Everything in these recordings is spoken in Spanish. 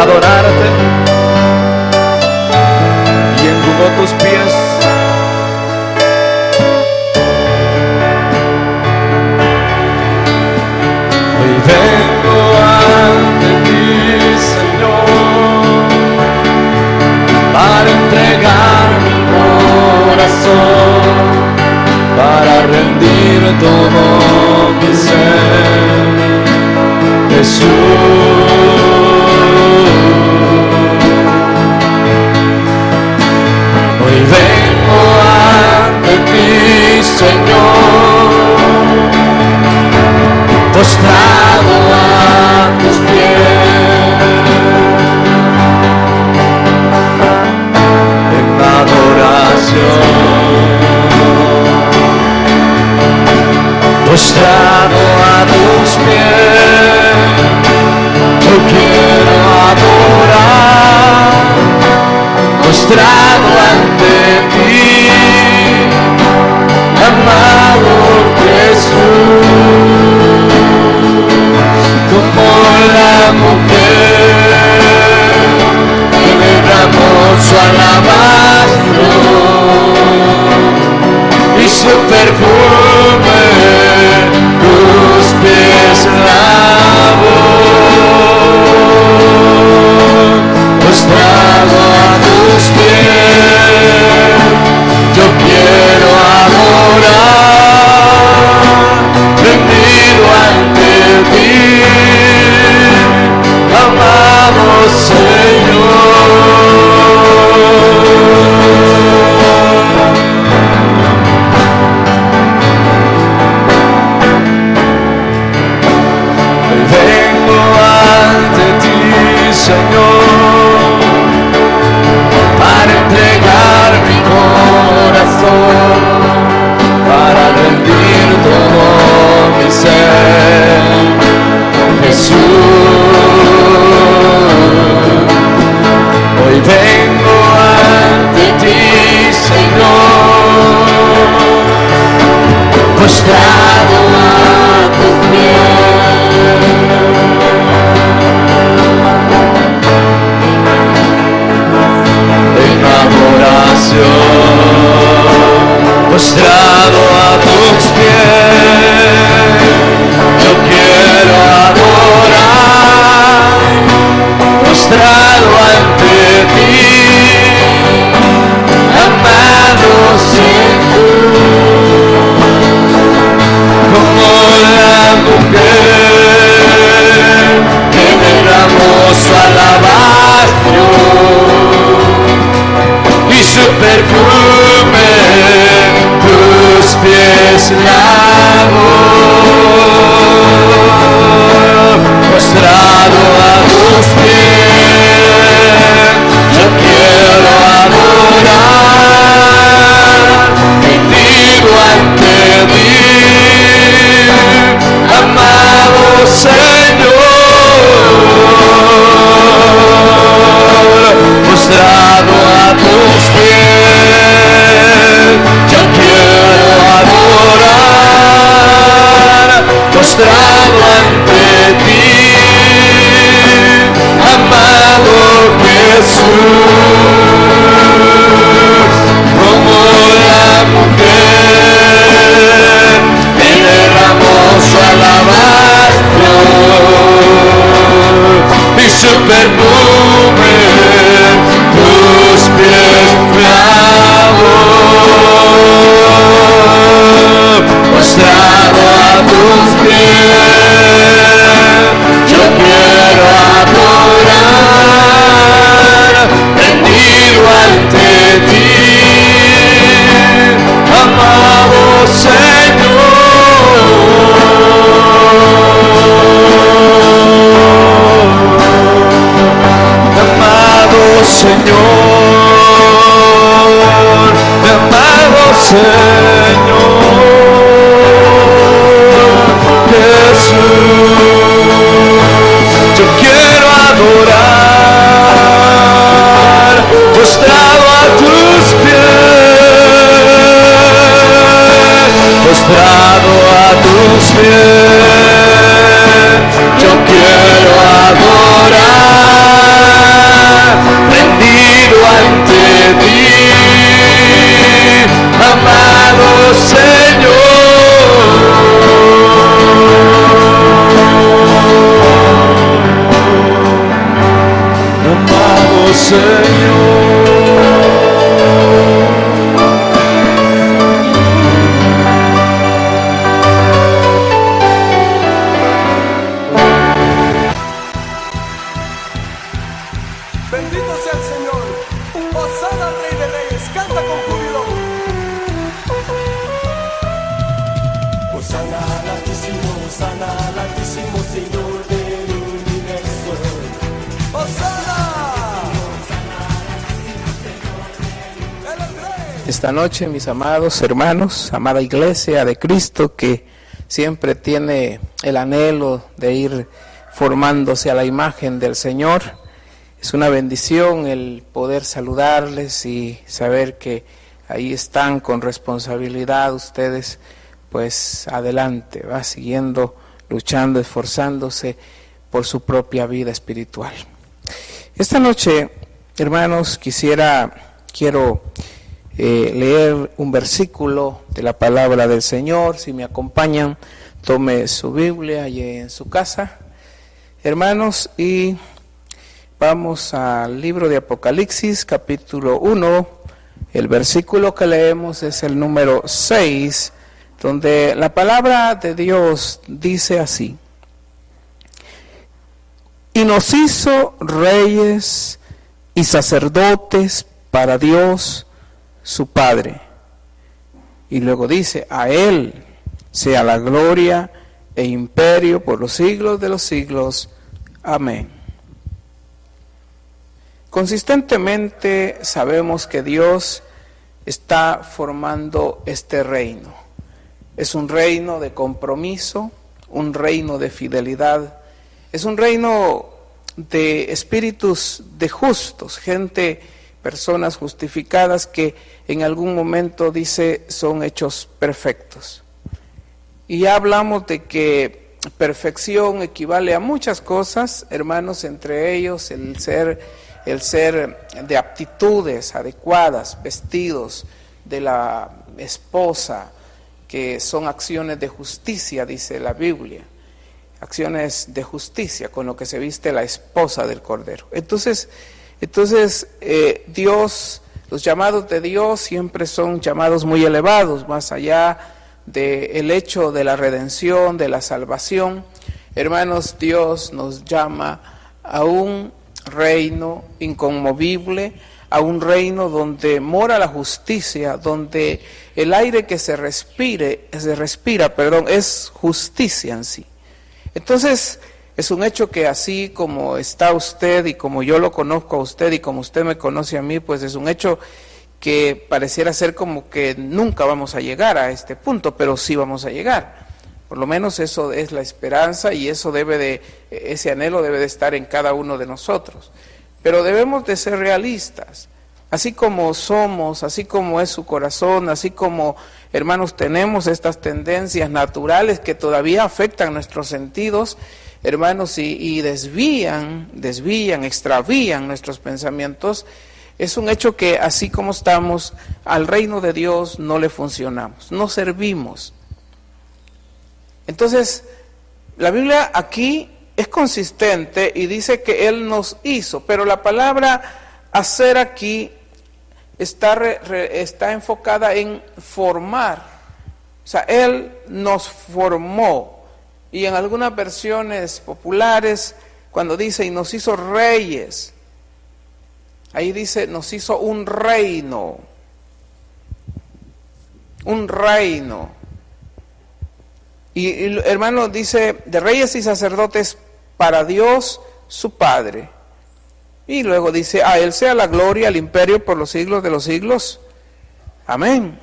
adorarte y enjugó tus pies. Hoy vengo ante ti, Señor, para entregar mi corazón, para rendir todo mi ser, Jesús. Hoy vengo ante ti, Señor, postrado a tus pies, en adoración, postrado a tus pies. Yo quiero adorar, postrado ante ti, amado Jesús, como la mujer que derramó su alabastro y su perfume tus pies lavó, postrado a tus pies. Yo quiero adorar, rendido ante ti, amado Señor. Hoy vengo ante ti, Señor, para entregar mi corazón, para rendir todo mi ser, Jesús. Hoy vengo ante ti, Señor, postrado a tus pies, en adoración, postrado a tus pies. Yo quiero adorar, postrado ante ti, amado Jesús, como la mujer que derramó su alabastro y su perfume tus pies lavó, postrado a tus pies. Yo quiero adorar, rendido ante ti, amado Señor, postrado a tus pies. Yo quiero adorar, postrado ante ti, amado Jesús, como la mujer que derramó su alabastro y su perfume tus pies lavó, postrado a tus pies. Yo quiero adorar, rendido ante ti, amado Señor. Amado Señor, amado Señor, Jesús, yo quiero adorar, postrado a tus pies, postrado a tus pies. Yo quiero adorar, Bendito sea el Señor. Hosana al Rey de Reyes. Canta con júbilo. Hosana al Altísimo, Señor del universo. Hosana. Esta noche, mis amados hermanos, amada iglesia de Cristo, que siempre tiene el anhelo de ir formándose a la imagen del Señor, es una bendición el poder saludarles y saber que ahí están con responsabilidad ustedes, pues adelante, va siguiendo, luchando, esforzándose por su propia vida espiritual. Esta noche, hermanos, quiero leer un versículo de la palabra del Señor. Si me acompañan, tome su Biblia allí en su casa, hermanos, y vamos al libro de Apocalipsis, capítulo 1. El versículo que leemos es el número 6, donde la palabra de Dios dice así: y nos hizo reyes y sacerdotes para Dios su Padre. Y luego dice: a Él sea la gloria e imperio por los siglos de los siglos. Amén. Consistentemente sabemos que Dios está formando este reino. Es un reino de compromiso, un reino de fidelidad, es un reino de espíritus de justos, personas justificadas que en algún momento dice son hechos perfectos. Y ya hablamos de que perfección equivale a muchas cosas, hermanos, entre ellos el ser de aptitudes adecuadas, vestidos de la esposa, que son acciones de justicia, dice la Biblia, acciones de justicia con lo que se viste la esposa del Cordero. Entonces Dios, los llamados de Dios siempre son llamados muy elevados, más allá del hecho de la redención, de la salvación. Hermanos, Dios nos llama a un reino inconmovible, a un reino donde mora la justicia, donde el aire que se respira, es justicia en sí. Entonces, es un hecho que así como está usted y como yo lo conozco a usted y como usted me conoce a mí, pues es un hecho que pareciera ser como que nunca vamos a llegar a este punto, pero sí vamos a llegar. Por lo menos eso es la esperanza y ese anhelo debe de estar en cada uno de nosotros. Pero debemos de ser realistas, así como somos, así como es su corazón, así como, hermanos, tenemos estas tendencias naturales que todavía afectan nuestros sentidos, hermanos, y extravían nuestros pensamientos. Es un hecho que así como estamos, al reino de Dios no le funcionamos, no servimos. Entonces, la Biblia aquí es consistente y dice que Él nos hizo, pero la palabra hacer aquí está enfocada en formar. O sea, Él nos formó. Y en algunas versiones populares, cuando dice y nos hizo reyes, ahí dice nos hizo un reino. Un reino. Y hermano, dice de reyes y sacerdotes para Dios su Padre. Y luego dice: a Él sea la gloria, el imperio por los siglos de los siglos. Amén.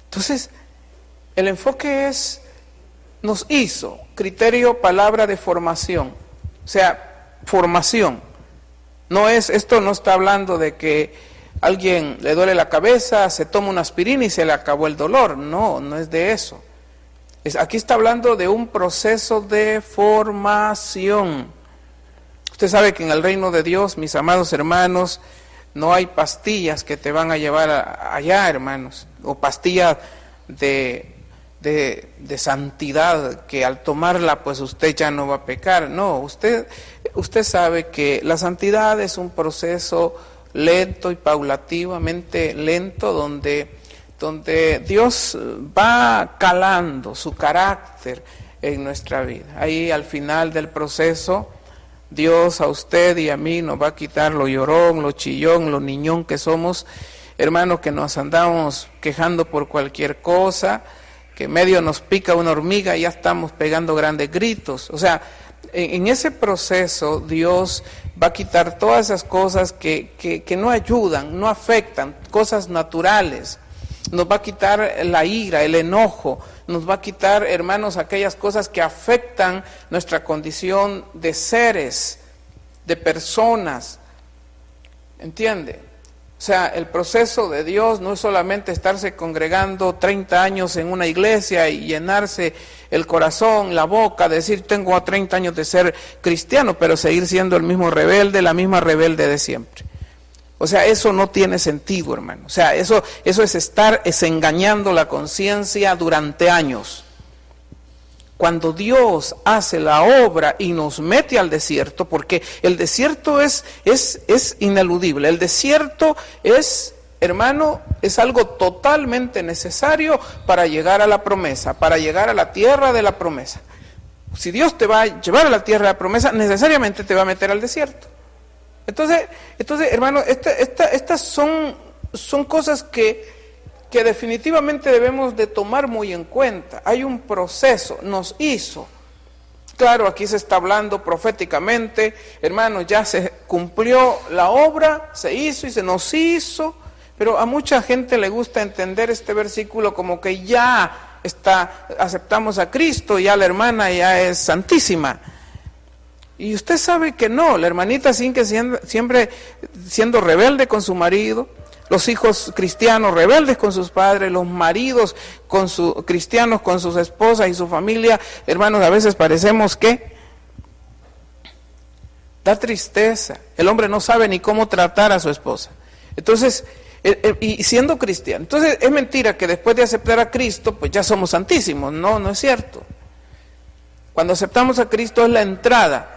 Entonces, el enfoque es nos hizo, criterio, palabra de formación. O sea, formación. Esto no está hablando de que alguien le duele la cabeza, se toma una aspirina y se le acabó el dolor. No es de eso. Aquí está hablando de un proceso de formación. Usted sabe que en el reino de Dios, mis amados hermanos, no hay pastillas que te van a llevar allá, hermanos, o pastillas de santidad, que al tomarla pues usted ya no va a pecar. No, usted sabe que la santidad es un proceso lento y paulativamente lento, donde Dios va calando su carácter en nuestra vida. Ahí al final del proceso, Dios a usted y a mí nos va a quitar lo llorón, lo chillón, lo niñón que somos, hermanos, que nos andamos quejando por cualquier cosa, que medio nos pica una hormiga y ya estamos pegando grandes gritos. O sea, en ese proceso Dios va a quitar todas esas cosas que no ayudan, no afectan, cosas naturales. Nos va a quitar la ira, el enojo, nos va a quitar, hermanos, aquellas cosas que afectan nuestra condición de seres, de personas. ¿Entiende? O sea, el proceso de Dios no es solamente estarse congregando 30 años en una iglesia y llenarse el corazón, la boca, decir tengo 30 años de ser cristiano, pero seguir siendo el mismo rebelde, la misma rebelde de siempre. O sea, eso no tiene sentido, hermano. O sea, eso es engañando la conciencia durante años. Cuando Dios hace la obra y nos mete al desierto, porque el desierto es ineludible, el desierto es, hermano, es algo totalmente necesario para llegar a la promesa, para llegar a la tierra de la promesa. Si Dios te va a llevar a la tierra de la promesa, necesariamente te va a meter al desierto. Entonces hermano, estas son cosas que definitivamente debemos de tomar muy en cuenta. Hay un proceso, nos hizo. Claro, aquí se está hablando proféticamente, hermanos, ya se cumplió la obra, se hizo y se nos hizo, pero a mucha gente le gusta entender este versículo como que ya aceptamos a Cristo, ya la hermana ya es santísima. Y usted sabe que no, la hermanita siempre siendo rebelde con su marido, los hijos cristianos rebeldes con sus padres, los maridos cristianos con sus esposas y su familia. Hermanos, a veces parecemos que da tristeza. El hombre no sabe ni cómo tratar a su esposa. Entonces, y siendo cristiano. Entonces, es mentira que después de aceptar a Cristo, pues ya somos santísimos. No es cierto. Cuando aceptamos a Cristo es la entrada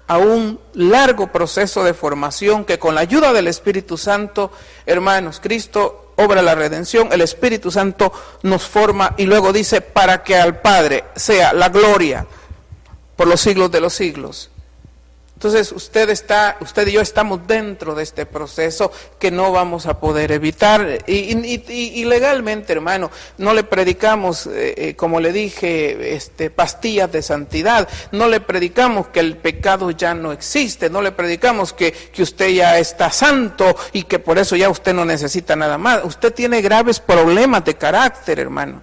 a un largo proceso de formación que con la ayuda del Espíritu Santo, hermanos, Cristo obra la redención, el Espíritu Santo nos forma y luego dice, para que al Padre sea la gloria por los siglos de los siglos. Entonces usted y yo estamos dentro de este proceso que no vamos a poder evitar. Y legalmente, hermano, no le predicamos, como le dije, pastillas de santidad. No le predicamos que el pecado ya no existe. No le predicamos que usted ya está santo y que por eso ya usted no necesita nada más. Usted tiene graves problemas de carácter, hermano.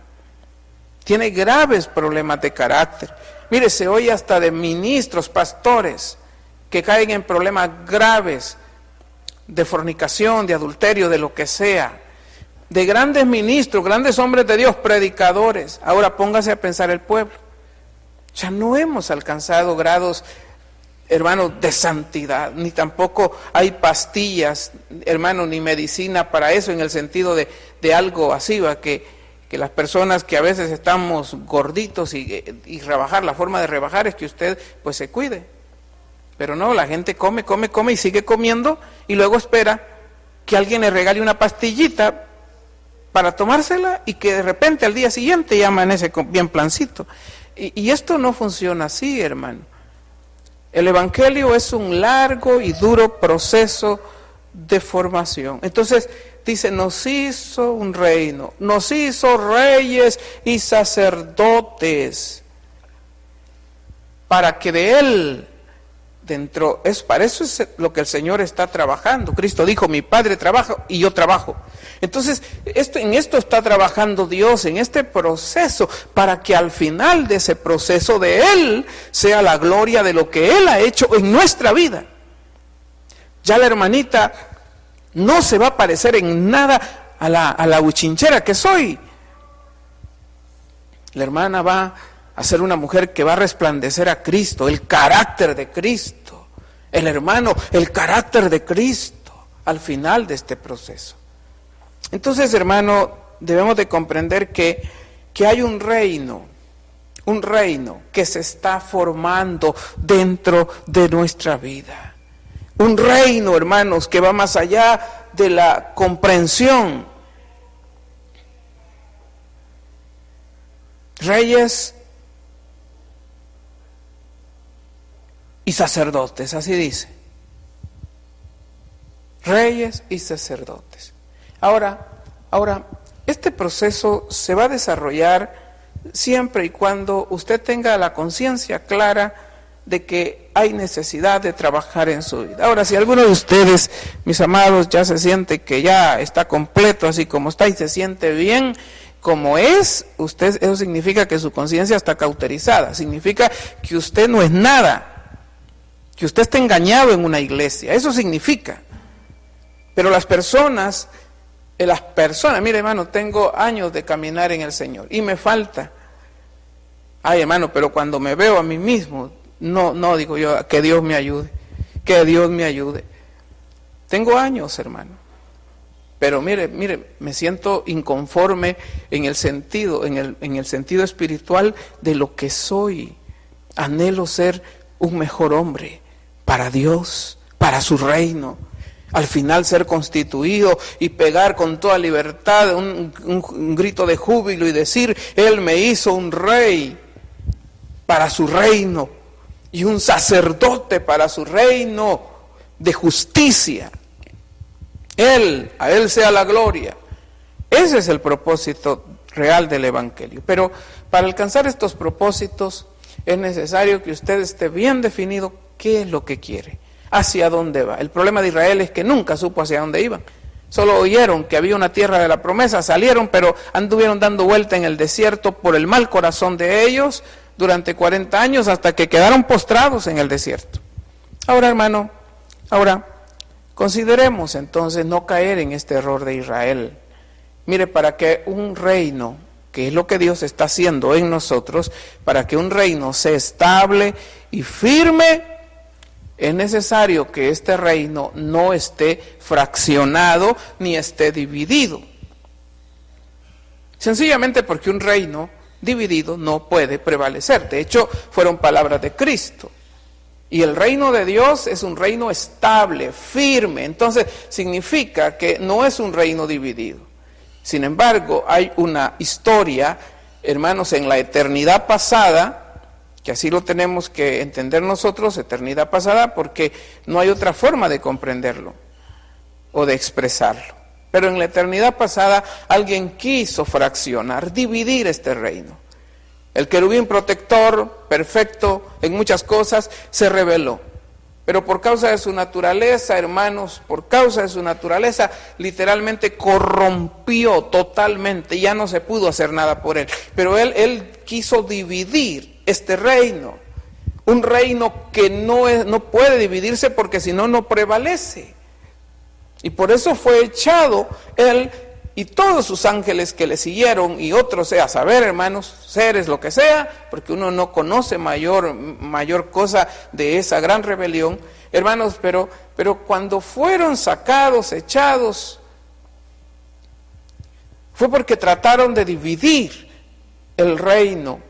Tiene graves problemas de carácter. Mire, se oye hasta de ministros, pastores, que caen en problemas graves de fornicación, de adulterio, de lo que sea, de grandes ministros, grandes hombres de Dios, predicadores. Ahora póngase a pensar el pueblo. Ya no hemos alcanzado grados, hermanos, de santidad, ni tampoco hay pastillas, hermanos, ni medicina para eso, en el sentido de algo así, ¿va? Que las personas que a veces estamos gorditos y rebajar, la forma de rebajar es que usted pues se cuide. Pero no, la gente come y sigue comiendo y luego espera que alguien le regale una pastillita para tomársela y que de repente al día siguiente ya amanece bien plancito. Y esto no funciona así, hermano. El Evangelio es un largo y duro proceso de formación. Entonces dice, nos hizo un reino, nos hizo reyes y sacerdotes, para que de Él para eso es lo que el Señor está trabajando. Cristo dijo, mi Padre trabaja y yo trabajo. Entonces, en esto está trabajando Dios, en este proceso, para que al final de ese proceso de Él sea la gloria de lo que Él ha hecho en nuestra vida. Ya la hermanita no se va a parecer en nada a la huichinchera que soy. La hermana va a ser una mujer que va a resplandecer a Cristo, el carácter de Cristo. El hermano, el carácter de Cristo al final de este proceso. Entonces, hermano, debemos de comprender que que hay un reino que se está formando dentro de nuestra vida. Un reino, hermanos, que va más allá de la comprensión. Reyes y sacerdotes, así dice. Reyes y sacerdotes. Ahora, este proceso se va a desarrollar siempre y cuando usted tenga la conciencia clara de que hay necesidad de trabajar en su vida. Ahora, si alguno de ustedes, mis amados, ya se siente que ya está completo así como está y se siente bien como es, eso significa que su conciencia está cauterizada, significa que usted no es nada, que usted está engañado en una iglesia, eso significa. Pero las personas, mire hermano, tengo años de caminar en el Señor y me falta. Ay hermano, pero cuando me veo a mí mismo, no digo yo, que Dios me ayude, que Dios me ayude. Tengo años, hermano, pero mire, me siento inconforme en el sentido espiritual de lo que soy. Anhelo ser un mejor hombre para Dios, para su reino. Al final ser constituido y pegar con toda libertad un grito de júbilo y decir, Él me hizo un rey para su reino y un sacerdote para su reino de justicia. A Él sea la gloria. Ese es el propósito real del Evangelio. Pero para alcanzar estos propósitos es necesario que usted esté bien definido qué es lo que quiere. Hacia dónde va. El problema de Israel es que nunca supo hacia dónde iban. Solo oyeron que había una tierra de la promesa, salieron, pero anduvieron dando vuelta en el desierto por el mal corazón de ellos durante 40 años hasta que quedaron postrados en el desierto. Ahora, hermano, consideremos entonces no caer en este error de Israel. Mire, para que un reino, que es lo que Dios está haciendo en nosotros, para que un reino sea estable y firme, es necesario que este reino no esté fraccionado ni esté dividido. Sencillamente porque un reino dividido no puede prevalecer. De hecho, fueron palabras de Cristo. Y el reino de Dios es un reino estable, firme. Entonces, significa que no es un reino dividido. Sin embargo, hay una historia, hermanos, en la eternidad pasada, que así lo tenemos que entender nosotros, eternidad pasada, porque no hay otra forma de comprenderlo o de expresarlo. Pero en la eternidad pasada alguien quiso fraccionar, dividir este reino. El querubín protector, perfecto en muchas cosas, se rebeló. Pero por causa de su naturaleza, hermanos, por causa de su naturaleza, literalmente corrompió totalmente, ya no se pudo hacer nada por él. Pero él quiso dividir este reino, un reino que no puede dividirse porque si no, no prevalece. Y por eso fue echado él y todos sus ángeles que le siguieron y otros, a saber, hermanos, seres, lo que sea, porque uno no conoce mayor cosa de esa gran rebelión, hermanos, pero cuando fueron sacados, echados, fue porque trataron de dividir el reino.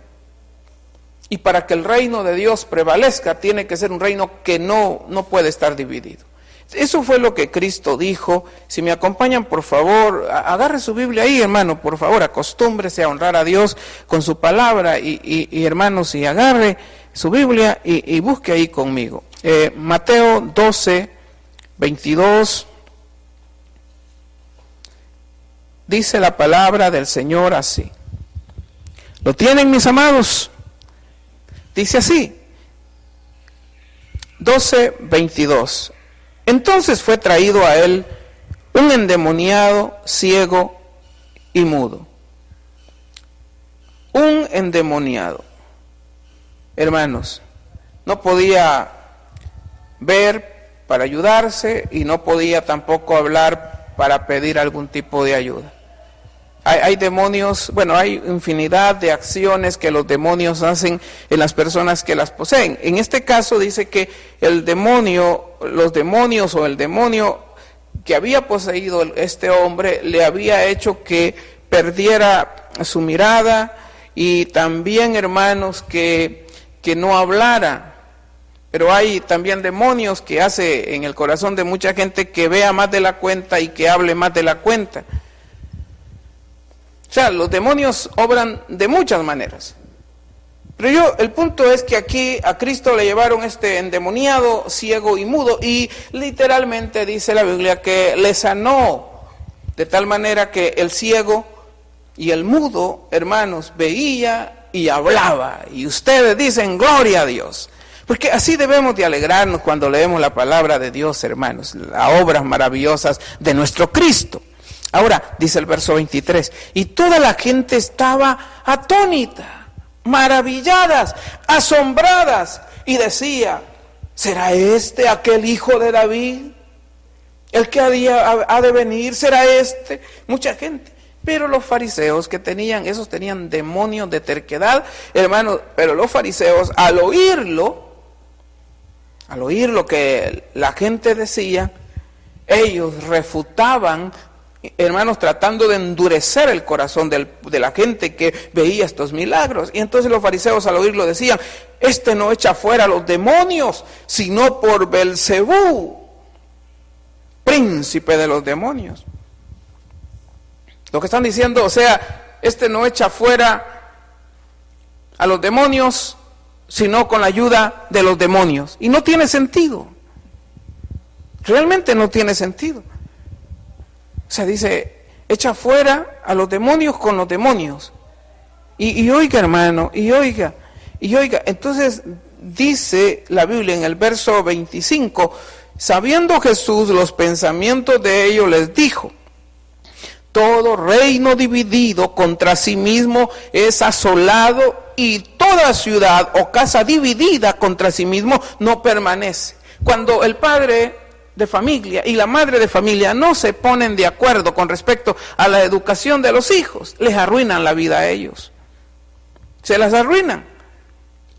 Y para que el reino de Dios prevalezca, tiene que ser un reino que no puede estar dividido. Eso fue lo que Cristo dijo. Si me acompañan, por favor, agarre su Biblia ahí, hermano, por favor, acostúmbrese a honrar a Dios con su palabra y hermanos, y agarre su Biblia y busque ahí conmigo. Mateo 12, 22, dice la palabra del Señor así. ¿Lo tienen, mis amados? Dice así, 12:22. Entonces fue traído a él un endemoniado, ciego y mudo. Un endemoniado. Hermanos, no podía ver para ayudarse y no podía tampoco hablar para pedir algún tipo de ayuda. Hay demonios, hay infinidad de acciones que los demonios hacen en las personas que las poseen. En este caso dice que el demonio que había poseído este hombre le había hecho que perdiera su mirada y también, hermanos, que no hablara. Pero hay también demonios que hace en el corazón de mucha gente que vea más de la cuenta y que hable más de la cuenta. O sea, los demonios obran de muchas maneras. Pero el punto es que aquí a Cristo le llevaron este endemoniado, ciego y mudo, y literalmente dice la Biblia que le sanó, de tal manera que el ciego y el mudo, hermanos, veía y hablaba. Y ustedes dicen, gloria a Dios. Porque así debemos de alegrarnos cuando leemos la palabra de Dios, hermanos, las obras maravillosas de nuestro Cristo. Ahora, dice el verso 23, y toda la gente estaba atónita, maravilladas, asombradas, y decía, ¿será este aquel hijo de David? ¿El que ha de venir? ¿Será este? Mucha gente. Pero los fariseos esos tenían demonios de terquedad, hermanos, pero los fariseos al oír lo que la gente decía, ellos refutaban, hermanos, tratando de endurecer el corazón de la gente que veía estos milagros. Y entonces los fariseos al oírlo decían, este no echa fuera a los demonios, sino por Belcebú, príncipe de los demonios. Lo que están diciendo, o sea, este no echa fuera a los demonios, sino con la ayuda de los demonios. Y no tiene sentido. Realmente no tiene sentido. O sea, dice, echa fuera a los demonios con los demonios. Y oiga, hermano, y oiga. Entonces dice la Biblia en el verso 25, sabiendo Jesús los pensamientos de ellos, les dijo, todo reino dividido contra sí mismo es asolado, y toda ciudad o casa dividida contra sí mismo no permanece. Cuando el padre de familia y la madre de familia no se ponen de acuerdo con respecto a la educación de los hijos, les arruinan la vida a ellos. Se las arruinan.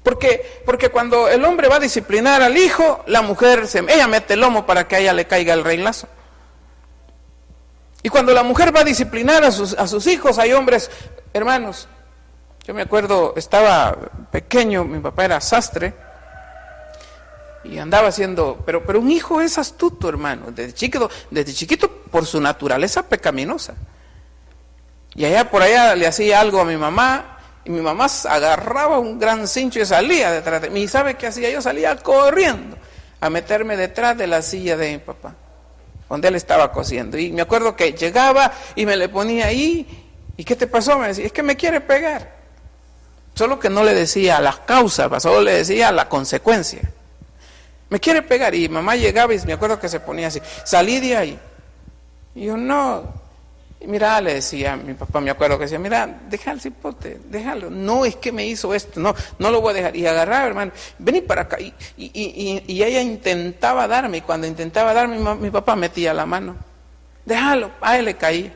Porque cuando el hombre va a disciplinar al hijo, la mujer, ella mete el lomo para que a ella le caiga el reinazo. Y cuando la mujer va a disciplinar a sus hijos, hay hombres, hermanos, yo me acuerdo, estaba pequeño, mi papá era sastre, y andaba haciendo, pero un hijo es astuto, hermano, desde chiquito por su naturaleza pecaminosa. Y por allá le hacía algo a mi mamá, y mi mamá agarraba un gran cincho y salía detrás de mí. ¿Y sabe qué hacía? Yo salía corriendo a meterme detrás de la silla de mi papá, donde él estaba cosiendo. Y me acuerdo que llegaba y me le ponía ahí, ¿y qué te pasó? Me decía, es que me quiere pegar. Solo que no le decía las causas, solo le decía la consecuencia. Me quiere pegar. Y mamá llegaba y me acuerdo que se ponía así, salí de ahí. Y yo, no. Y mira, le decía mi papá, me acuerdo que decía, mira, deja el cipote, déjalo. No, es que me hizo esto, no lo voy a dejar. Y agarraba, hermano, vení para acá. Y ella intentaba darme, y cuando intentaba darme, mi papá metía la mano. Déjalo, a él le caía.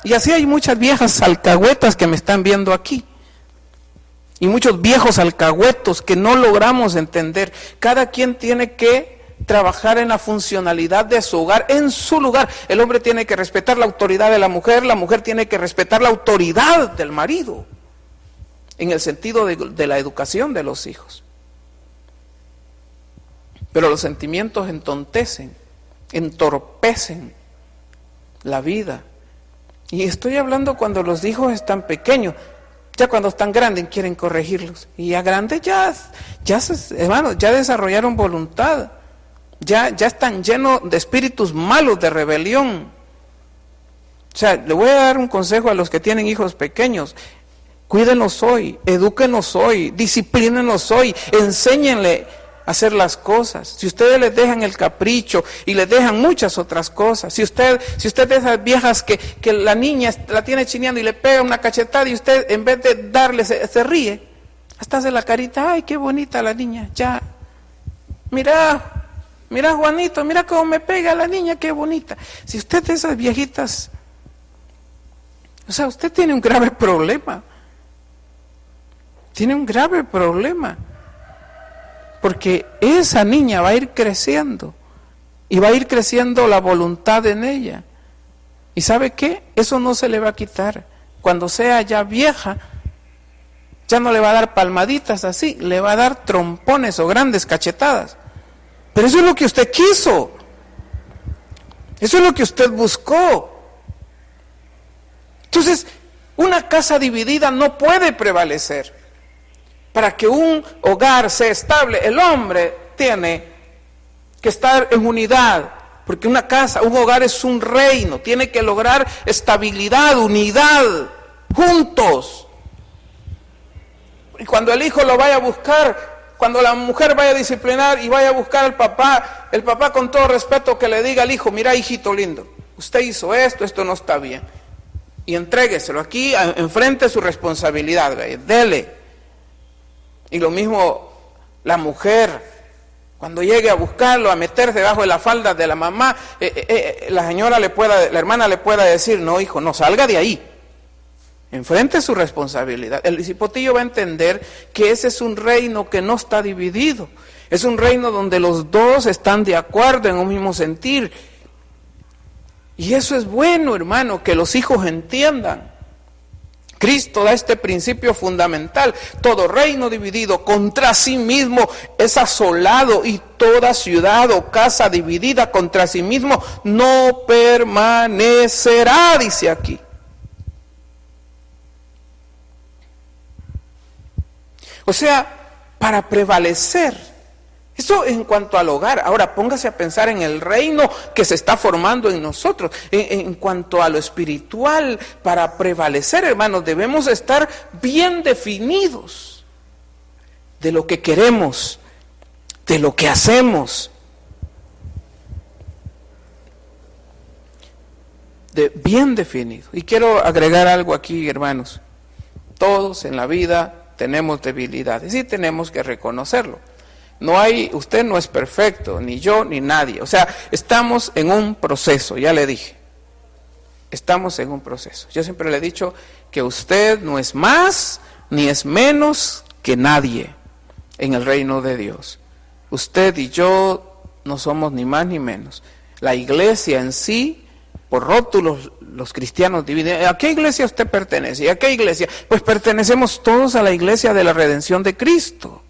Y así hay muchas viejas alcahuetas que me están viendo aquí. Y muchos viejos alcahuetos que no logramos entender. Cada quien tiene que trabajar en la funcionalidad de su hogar, en su lugar. El hombre tiene que respetar la autoridad de la mujer tiene que respetar la autoridad del marido, en el sentido de la educación de los hijos. Pero los sentimientos entorpecen la vida. Y estoy hablando cuando los hijos están pequeños. Ya cuando están grandes quieren corregirlos. Y ya grandes hermanos, ya desarrollaron voluntad. Ya están llenos de espíritus malos, de rebelión. O sea, le voy a dar un consejo a los que tienen hijos pequeños. Cuídenlos hoy, edúquenlos hoy, disciplínenlos hoy, enséñenle a hacer las cosas. Si ustedes les dejan el capricho y les dejan muchas otras cosas, si usted de esas viejas que la niña la tiene chineando y le pega una cachetada y usted en vez de darle se ríe, hasta hace la carita, ay, qué bonita la niña, ya, mira Juanito, mira cómo me pega la niña, qué bonita. Si usted de esas viejitas, o sea, usted tiene un grave problema. Tiene un grave problema. Porque esa niña va a ir creciendo. Y va a ir creciendo la voluntad en ella. ¿Y sabe qué? Eso no se le va a quitar. Cuando sea ya vieja, ya no le va a dar palmaditas así, le va a dar trompones o grandes cachetadas. Pero eso es lo que usted quiso. Eso es lo que usted buscó. Entonces, una casa dividida no puede prevalecer. Para que un hogar sea estable, el hombre tiene que estar en unidad. Porque una casa, un hogar es un reino, tiene que lograr estabilidad, unidad, juntos. Y cuando el hijo lo vaya a buscar, cuando la mujer vaya a disciplinar y vaya a buscar al papá, el papá con todo respeto que le diga al hijo, mira hijito lindo, usted hizo esto, esto no está bien. Y entrégueselo aquí, enfrente su responsabilidad, dele. Y lo mismo la mujer. Cuando llegue a buscarlo, a meterse debajo de la falda de la mamá, la hermana le pueda decir, no hijo, no salga de ahí. Enfrente su responsabilidad. El cipotillo va a entender que ese es un reino que no está dividido. Es un reino donde los dos están de acuerdo en un mismo sentir. Y eso es bueno, hermano, que los hijos entiendan. Cristo da este principio fundamental. Todo reino dividido contra sí mismo es asolado, y toda ciudad o casa dividida contra sí mismo no permanecerá, dice aquí. O sea, para prevalecer. Eso en cuanto al hogar. Ahora póngase a pensar en el reino que se está formando en nosotros. En cuanto a lo espiritual, para prevalecer, hermanos, debemos estar bien definidos de lo que queremos, de lo que hacemos. Bien definido. Y quiero agregar algo aquí, hermanos. Todos en la vida tenemos debilidades y tenemos que reconocerlo. Usted no es perfecto, ni yo, ni nadie. O sea, estamos en un proceso, ya le dije. Estamos en un proceso. Yo siempre le he dicho que usted no es más ni es menos que nadie en el reino de Dios. Usted y yo no somos ni más ni menos. La iglesia en sí, por rótulos, los cristianos dividen. ¿A qué iglesia usted pertenece? ¿Y a qué iglesia? Pues pertenecemos todos a la iglesia de la redención de Cristo.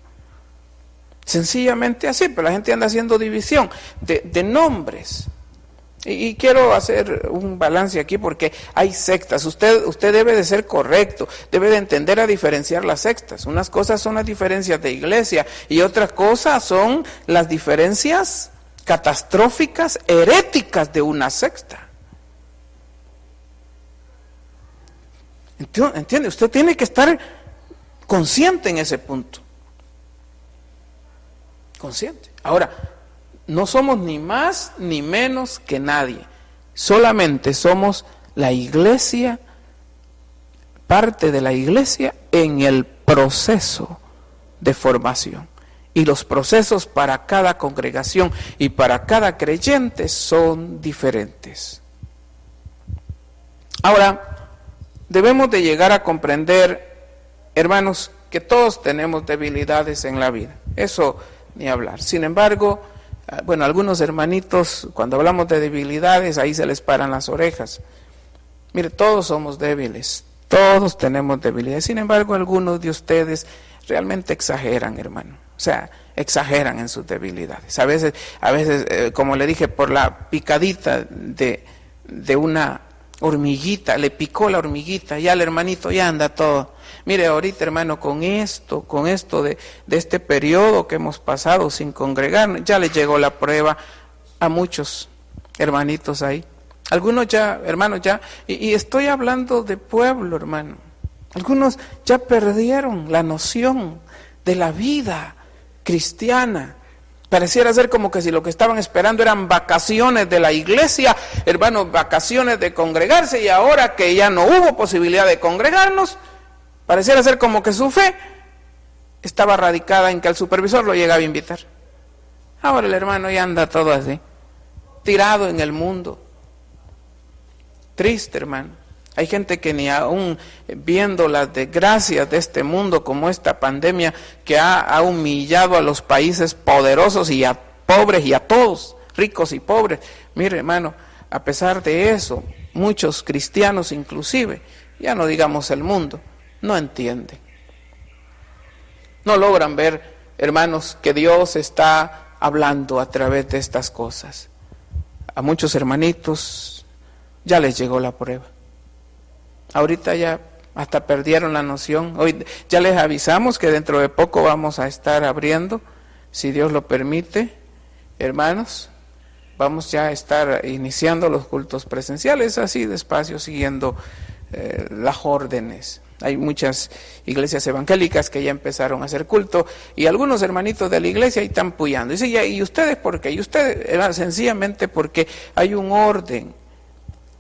Sencillamente así, pero la gente anda haciendo división de nombres. Y quiero hacer un balance aquí porque hay sectas. Usted debe de ser correcto, debe de entender a diferenciar las sectas. Unas cosas son las diferencias de iglesia y otras cosas son las diferencias catastróficas, heréticas de una secta. ¿Entiende? Usted tiene que estar consciente en ese punto. Consciente. Ahora, no somos ni más ni menos que nadie. Solamente somos la iglesia, parte de la iglesia en el proceso de formación. Y los procesos para cada congregación y para cada creyente son diferentes. Ahora, debemos de llegar a comprender, hermanos, que todos tenemos debilidades en la vida. Eso ni hablar. Sin embargo, bueno, algunos hermanitos, cuando hablamos de debilidades, ahí se les paran las orejas. Mire, todos somos débiles, todos tenemos debilidades. Sin embargo, algunos de ustedes realmente exageran, hermano. O sea, exageran en sus debilidades. A veces, como le dije, por la picadita de una hormiguita, le picó la hormiguita, ya el hermanito ya anda todo. Mire, ahorita, hermano, con esto de este periodo que hemos pasado sin congregarnos, ya le llegó la prueba a muchos hermanitos ahí. Algunos ya, hermanos, ya, y estoy hablando de pueblo, hermano. Algunos ya perdieron la noción de la vida cristiana. Pareciera ser como que si lo que estaban esperando eran vacaciones de la iglesia, hermanos, vacaciones de congregarse, y ahora que ya no hubo posibilidad de congregarnos, pareciera ser como que su fe estaba radicada en que el supervisor lo llegaba a invitar. Ahora el hermano ya anda todo así, tirado en el mundo. Triste, hermano. Hay gente que ni aún viendo las desgracias de este mundo, como esta pandemia que ha humillado a los países poderosos y a pobres y a todos, ricos y pobres. Mire, hermano, a pesar de eso, muchos cristianos inclusive, ya no digamos el mundo, no entienden. No logran ver, hermanos, que Dios está hablando a través de estas cosas. A muchos hermanitos ya les llegó la prueba. Ahorita ya hasta perdieron la noción. Hoy ya les avisamos que dentro de poco vamos a estar abriendo, si Dios lo permite, hermanos. Vamos ya a estar iniciando los cultos presenciales, así despacio, siguiendo las órdenes. Hay muchas iglesias evangélicas que ya empezaron a hacer culto y algunos hermanitos de la iglesia ahí están puyando. Dice, ¿y ustedes por qué? Y ustedes, sencillamente porque hay un orden.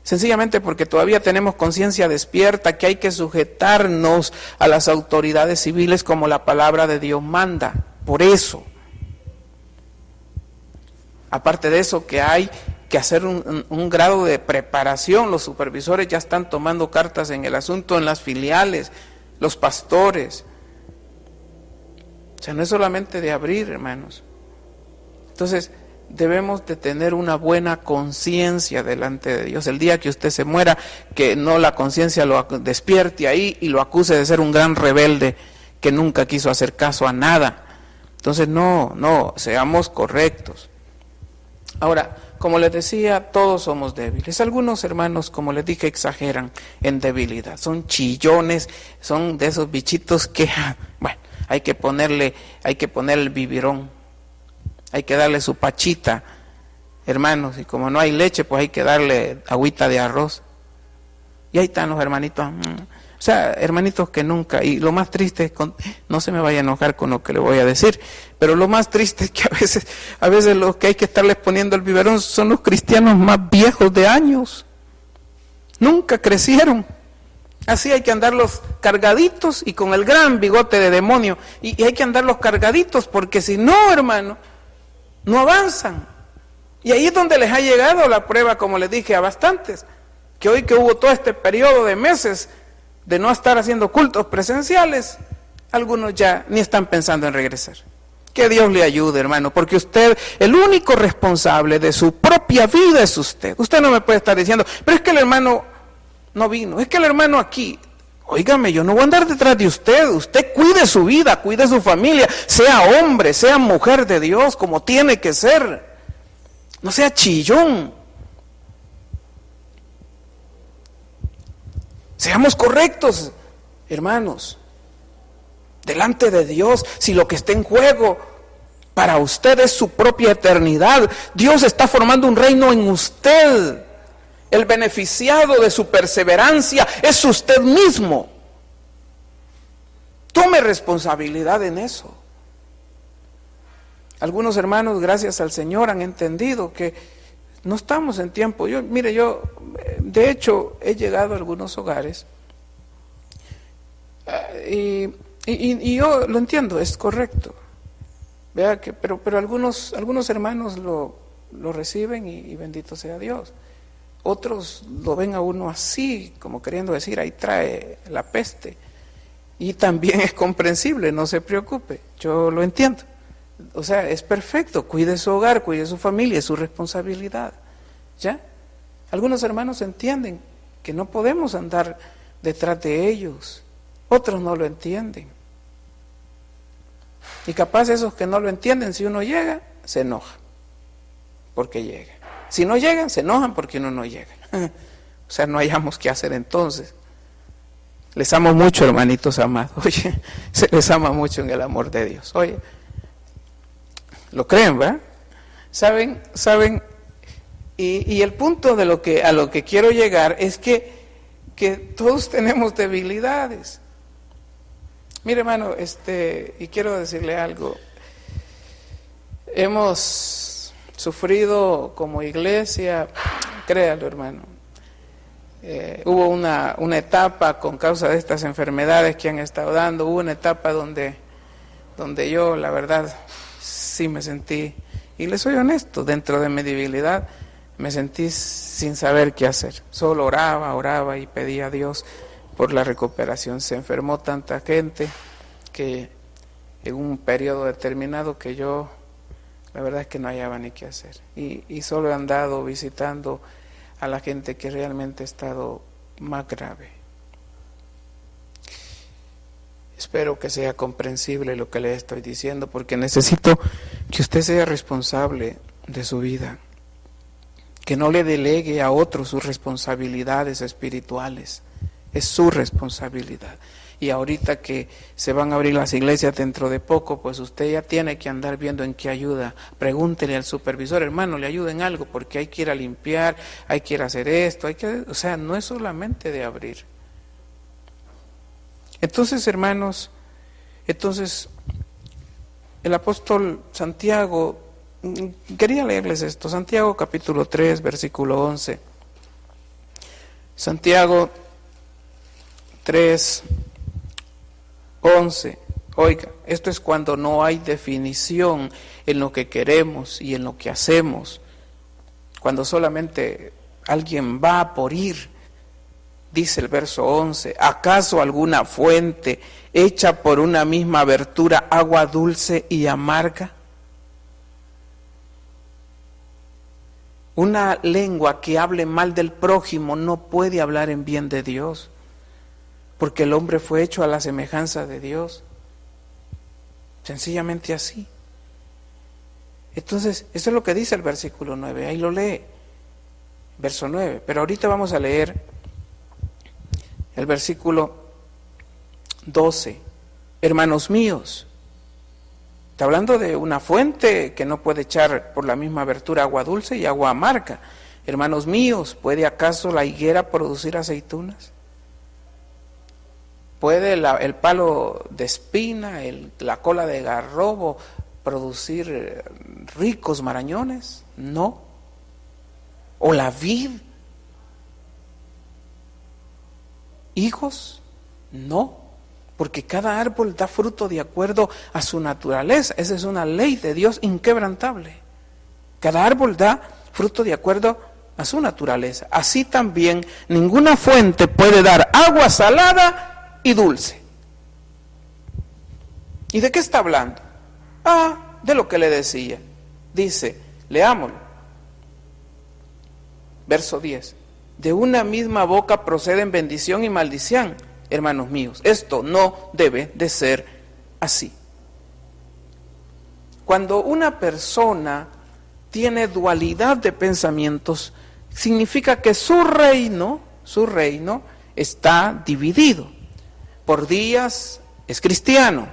Sencillamente porque todavía tenemos conciencia despierta que hay que sujetarnos a las autoridades civiles como la palabra de Dios manda. Por eso. Aparte de eso, que hay que hacer un grado de preparación. Los supervisores ya están tomando cartas en el asunto en las filiales, los pastores. O sea, no es solamente de abrir, hermanos. Entonces, debemos de tener una buena conciencia delante de Dios. El día que usted se muera, que no la conciencia lo despierte ahí y lo acuse de ser un gran rebelde que nunca quiso hacer caso a nada. Entonces, no, seamos correctos. Ahora, como les decía, todos somos débiles. Algunos hermanos, como les dije, exageran en debilidad. Son chillones, son de esos bichitos que, bueno, hay que ponerle el biberón, hay que darle su pachita, hermanos, y como no hay leche, pues hay que darle agüita de arroz. Y ahí están los hermanitos, o sea, hermanitos que nunca, y lo más triste es, no se me vaya a enojar con lo que le voy a decir, pero lo más triste es que a veces los que hay que estarles poniendo el biberón son los cristianos más viejos de años. Nunca crecieron. Así hay que andarlos cargaditos y con el gran bigote de demonio. Y hay que andarlos cargaditos porque si no, hermano, no avanzan. Y ahí es donde les ha llegado la prueba, como les dije, a bastantes. Que hoy que hubo todo este periodo de meses de no estar haciendo cultos presenciales, algunos ya ni están pensando en regresar. Que Dios le ayude, hermano, porque usted, el único responsable de su propia vida es usted. Usted no me puede estar diciendo, pero es que el hermano no vino, es que el hermano aquí. Óigame, yo no voy a andar detrás de usted. Usted cuide su vida, cuide su familia, sea hombre, sea mujer de Dios, como tiene que ser. No sea chillón. Seamos correctos, hermanos, delante de Dios. Si lo que está en juego para usted es su propia eternidad, Dios está formando un reino en usted. El beneficiado de su perseverancia es usted mismo. Tome responsabilidad en eso. Algunos hermanos, gracias al Señor, han entendido que no estamos en tiempo. Yo, de hecho, he llegado a algunos hogares y yo lo entiendo, es correcto. Vea que, pero algunos hermanos lo reciben y bendito sea Dios. Otros lo ven a uno así, como queriendo decir, ahí trae la peste. Y también es comprensible, no se preocupe, yo lo entiendo. O sea, es perfecto, cuide su hogar, cuide su familia, es su responsabilidad. ¿Ya? Algunos hermanos entienden que no podemos andar detrás de ellos, otros no lo entienden. Y capaz esos que no lo entienden, si uno llega, se enoja, porque llega. Si no llegan, se enojan porque uno no llega. O sea, no hayamos qué hacer entonces. Les amo mucho, hermanitos amados. Oye, se les ama mucho en el amor de Dios. Oye, ¿lo creen, verdad? ¿Saben? Y el punto a lo que quiero llegar es que todos tenemos debilidades. Mire, hermano, y quiero decirle algo. Hemos sufrido como iglesia, créalo, hermano. Hubo una etapa con causa de estas enfermedades que han estado dando, hubo una etapa donde yo, la verdad, sí me sentí, y le soy honesto, dentro de mi debilidad, me sentí sin saber qué hacer. Solo oraba y pedía a Dios por la recuperación. Se enfermó tanta gente que en un periodo determinado que yo, la verdad es que no hallaba ni qué hacer. Y solo he andado visitando a la gente que realmente ha estado más grave. Espero que sea comprensible lo que le estoy diciendo, porque necesito que usted sea responsable de su vida, que no le delegue a otros sus responsabilidades espirituales. Es su responsabilidad. Y ahorita que se van a abrir las iglesias dentro de poco, pues usted ya tiene que andar viendo en qué ayuda. Pregúntele al supervisor, hermano, le ayuda en algo, porque hay que ir a limpiar, hay que ir a hacer esto, o sea, no es solamente de abrir. Entonces, hermanos, el apóstol Santiago, quería leerles esto, Santiago capítulo 3, versículo 11. Santiago 3, 11. Oiga, esto es cuando no hay definición en lo que queremos y en lo que hacemos, cuando solamente alguien va por ir. Dice el verso 11, ¿acaso alguna fuente hecha por una misma abertura agua dulce y amarga? Una lengua que hable mal del prójimo no puede hablar en bien de Dios, porque el hombre fue hecho a la semejanza de Dios. Sencillamente así. Entonces, eso es lo que dice el versículo 9, ahí lo lee, verso 9, pero ahorita vamos a leer el versículo 12. Hermanos míos, está hablando de una fuente que no puede echar por la misma abertura agua dulce y agua amarga. Hermanos míos, ¿puede acaso la higuera producir aceitunas? ¿Puede el palo de espina, la cola de garrobo producir ricos marañones? No. ¿O la vid hijos? No, porque cada árbol da fruto de acuerdo a su naturaleza. Esa es una ley de Dios inquebrantable. Cada árbol da fruto de acuerdo a su naturaleza. Así también ninguna fuente puede dar agua salada y dulce. ¿Y de qué está hablando? De lo que le decía. Dice, leámoslo. Verso 10. De una misma boca proceden bendición y maldición, hermanos míos. Esto no debe de ser así. Cuando una persona tiene dualidad de pensamientos, significa que su reino está dividido. Por días es cristiano.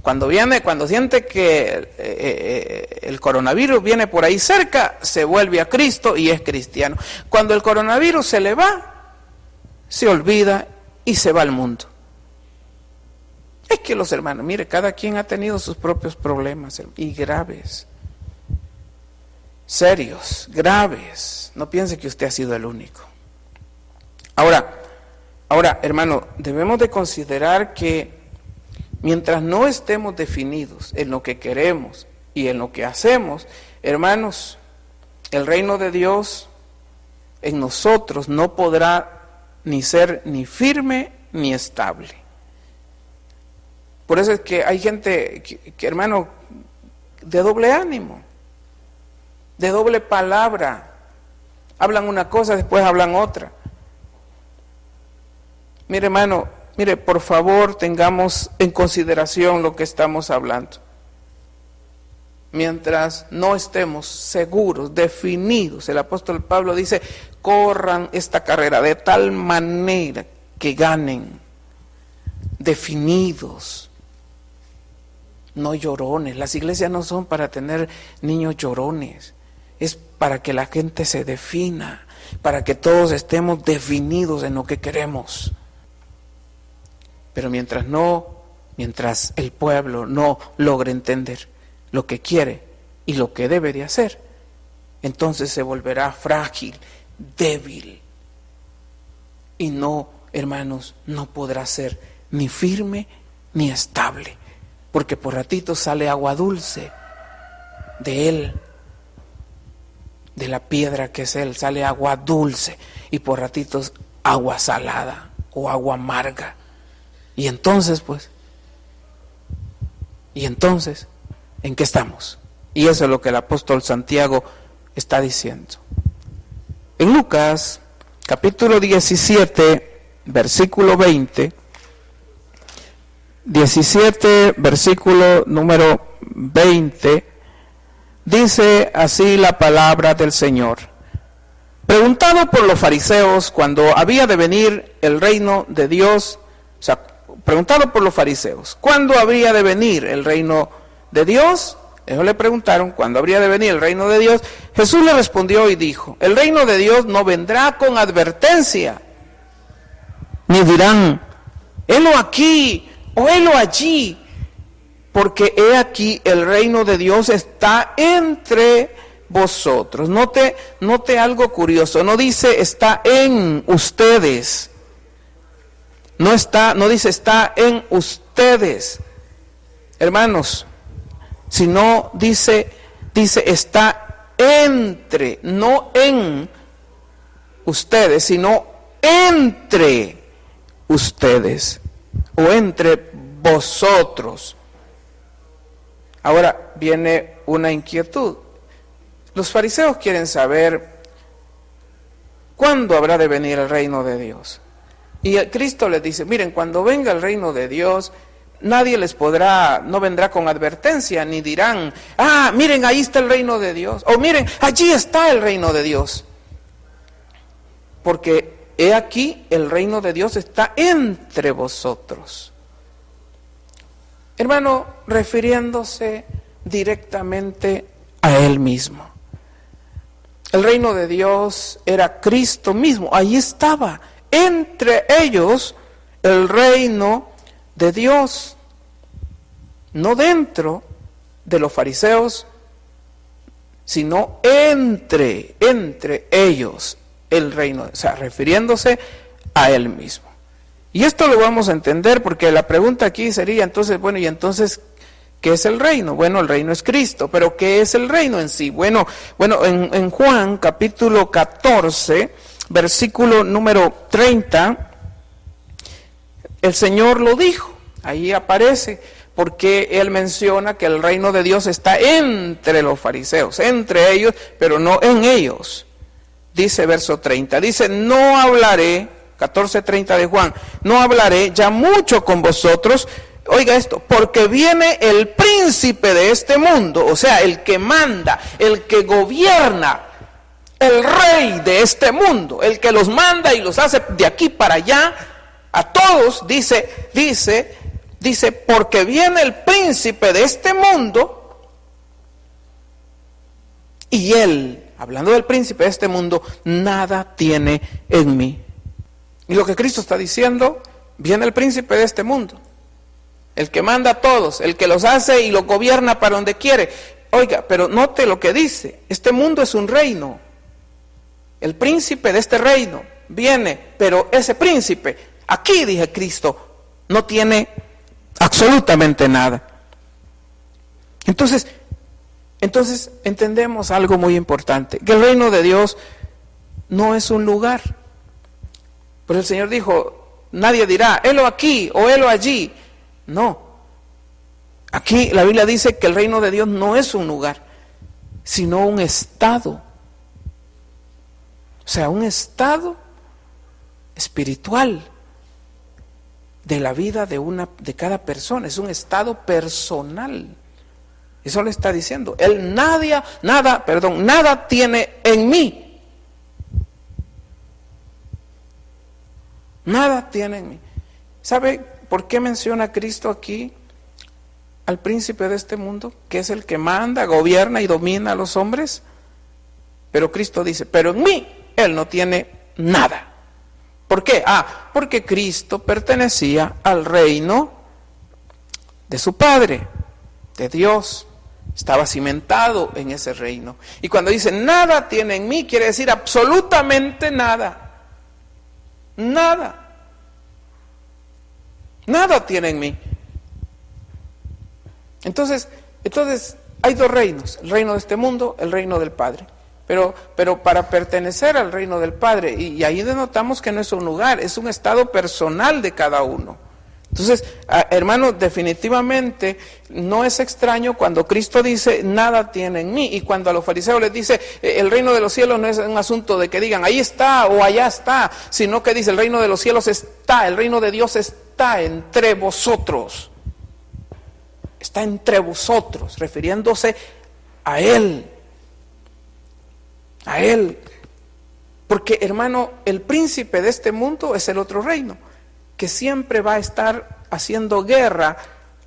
Cuando siente que el coronavirus viene por ahí cerca, se vuelve a Cristo y es cristiano. Cuando el coronavirus se le va, se olvida y se va al mundo. Es que los hermanos, mire, cada quien ha tenido sus propios problemas y graves, serios, graves. No piense que usted ha sido el único. Ahora, hermano, debemos de considerar que mientras no estemos definidos en lo que queremos y en lo que hacemos, hermanos, el reino de Dios en nosotros no podrá ni ser ni firme ni estable. Por eso es que hay gente que hermano, de doble ánimo, de doble palabra, hablan una cosa, después hablan otra. Mire, hermano, por favor, tengamos en consideración lo que estamos hablando. Mientras no estemos seguros, definidos, el apóstol Pablo dice, corran esta carrera de tal manera que ganen, definidos, no llorones. Las iglesias no son para tener niños llorones, es para que la gente se defina, para que todos estemos definidos en lo que queremos. Pero mientras el pueblo no logre entender lo que quiere y lo que debe de hacer, entonces se volverá frágil, débil. Y no, hermanos, no podrá ser ni firme ni estable, porque por ratitos sale agua dulce de él, de la piedra que es él, sale agua dulce, y por ratitos agua salada o agua amarga. Y entonces, ¿en qué estamos? Y eso es lo que el apóstol Santiago está diciendo. En Lucas, capítulo 17, versículo 20, 17, versículo número 20, dice así la palabra del Señor. Preguntado por los fariseos cuando había de venir el reino de Dios, o sea, preguntado por los fariseos, ¿cuándo habría de venir el reino de Dios? Ellos le preguntaron, ¿cuándo habría de venir el reino de Dios? Jesús le respondió y dijo, el reino de Dios no vendrá con advertencia, ni dirán, helo aquí o helo allí, porque he aquí el reino de Dios está entre vosotros. Note algo curioso, no dice está en ustedes, no dice está en ustedes, hermanos, sino dice está entre, no en ustedes, sino entre ustedes o entre vosotros. Ahora viene una inquietud. Los fariseos quieren saber cuándo habrá de venir el reino de Dios. Y Cristo les dice, miren, cuando venga el reino de Dios, nadie no vendrá con advertencia, ni dirán, miren, ahí está el reino de Dios, o miren, allí está el reino de Dios. Porque he aquí, el reino de Dios está entre vosotros. Hermano, refiriéndose directamente a Él mismo. El reino de Dios era Cristo mismo, ahí estaba, entre ellos el reino de Dios, no dentro de los fariseos, sino entre ellos el reino, o sea, refiriéndose a Él mismo. Y esto lo vamos a entender porque la pregunta aquí sería entonces, bueno, ¿y entonces qué es el reino? Bueno, el reino es Cristo, pero ¿qué es el reino en sí? Bueno, en Juan capítulo 14, versículo número 30, el Señor lo dijo, ahí aparece, porque Él menciona que el reino de Dios está entre los fariseos, entre ellos, pero no en ellos. Dice verso 30, dice, no hablaré, 14:30 de Juan, no hablaré ya mucho con vosotros, oiga esto, porque viene el príncipe de este mundo, o sea, el que manda, el que gobierna, el rey de este mundo, el que los manda y los hace de aquí para allá, a todos, dice, porque viene el príncipe de este mundo, y él, hablando del príncipe de este mundo, nada tiene en mí. Y lo que Cristo está diciendo, viene el príncipe de este mundo, el que manda a todos, el que los hace y los gobierna para donde quiere. Oiga, pero note lo que dice, este mundo es un reino, el príncipe de este reino viene, pero ese príncipe, aquí dije Cristo, no tiene absolutamente nada. Entonces entendemos algo muy importante, que el reino de Dios no es un lugar. Pero el Señor dijo, nadie dirá, helo aquí o helo allí. No. Aquí la Biblia dice que el reino de Dios no es un lugar, sino un estado. O sea, un estado espiritual de la vida de cada persona. Es un estado personal. Eso le está diciendo. Él nada tiene en mí. Nada tiene en mí. ¿Sabe por qué menciona Cristo aquí al príncipe de este mundo? Que es el que manda, gobierna y domina a los hombres. Pero Cristo dice, pero en mí Él no tiene nada. ¿Por qué? Porque Cristo pertenecía al reino de su Padre, de Dios. Estaba cimentado en ese reino. Y cuando dice, nada tiene en mí, quiere decir absolutamente nada. Nada tiene en mí. Entonces hay dos reinos, el reino de este mundo, el reino del Padre. Pero para pertenecer al reino del Padre, y ahí denotamos que no es un lugar, es un estado personal de cada uno. Entonces, hermano, definitivamente no es extraño cuando Cristo dice, nada tiene en mí. Y cuando a los fariseos les dice, el reino de los cielos no es un asunto de que digan, ahí está o allá está, sino que dice, el reino de los cielos está, el reino de Dios está entre vosotros. Está entre vosotros, refiriéndose a Él. A Él. Porque, hermano, el príncipe de este mundo es el otro reino, que siempre va a estar haciendo guerra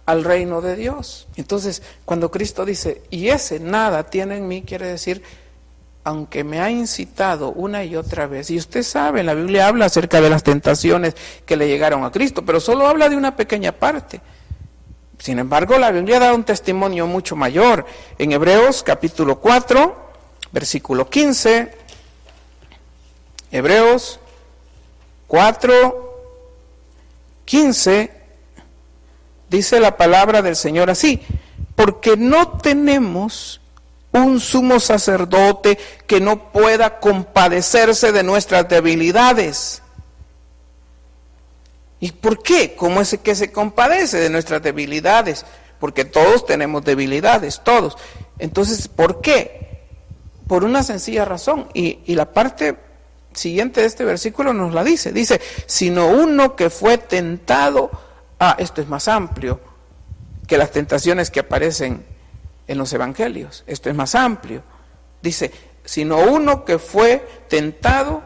al reino de Dios. Entonces, cuando Cristo dice, y ese nada tiene en mí, quiere decir, aunque me ha incitado una y otra vez, y usted sabe, la Biblia habla acerca de las tentaciones que le llegaron a Cristo, pero solo habla de una pequeña parte. Sin embargo, la Biblia da un testimonio mucho mayor. En Hebreos capítulo 4, versículo 15, Hebreos 4, 15, dice la palabra del Señor así, porque no tenemos un sumo sacerdote que no pueda compadecerse de nuestras debilidades. ¿Y por qué? ¿Cómo es que se compadece de nuestras debilidades? Porque todos tenemos debilidades, todos. Entonces, ¿por qué? Por una sencilla razón, y la parte siguiente de este versículo nos la dice, sino uno que fue tentado, esto es más amplio que las tentaciones que aparecen en los evangelios, esto es más amplio, dice, sino uno que fue tentado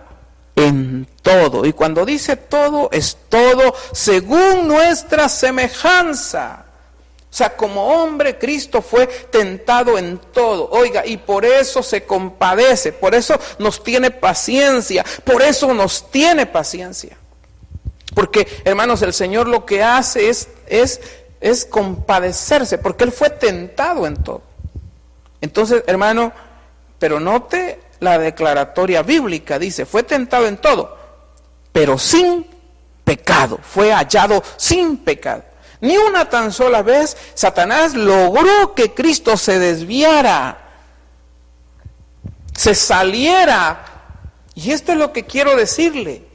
en todo, y cuando dice todo, es todo según nuestra semejanza. O sea, como hombre, Cristo fue tentado en todo. Oiga, y por eso se compadece, por eso nos tiene paciencia, por eso nos tiene paciencia. Porque, hermanos, el Señor lo que hace es compadecerse, porque Él fue tentado en todo. Entonces, hermano, pero note la declaratoria bíblica, dice, fue tentado en todo, pero sin pecado, fue hallado sin pecado. Ni una tan sola vez Satanás logró que Cristo se desviara, se saliera. Y esto es lo que quiero decirle.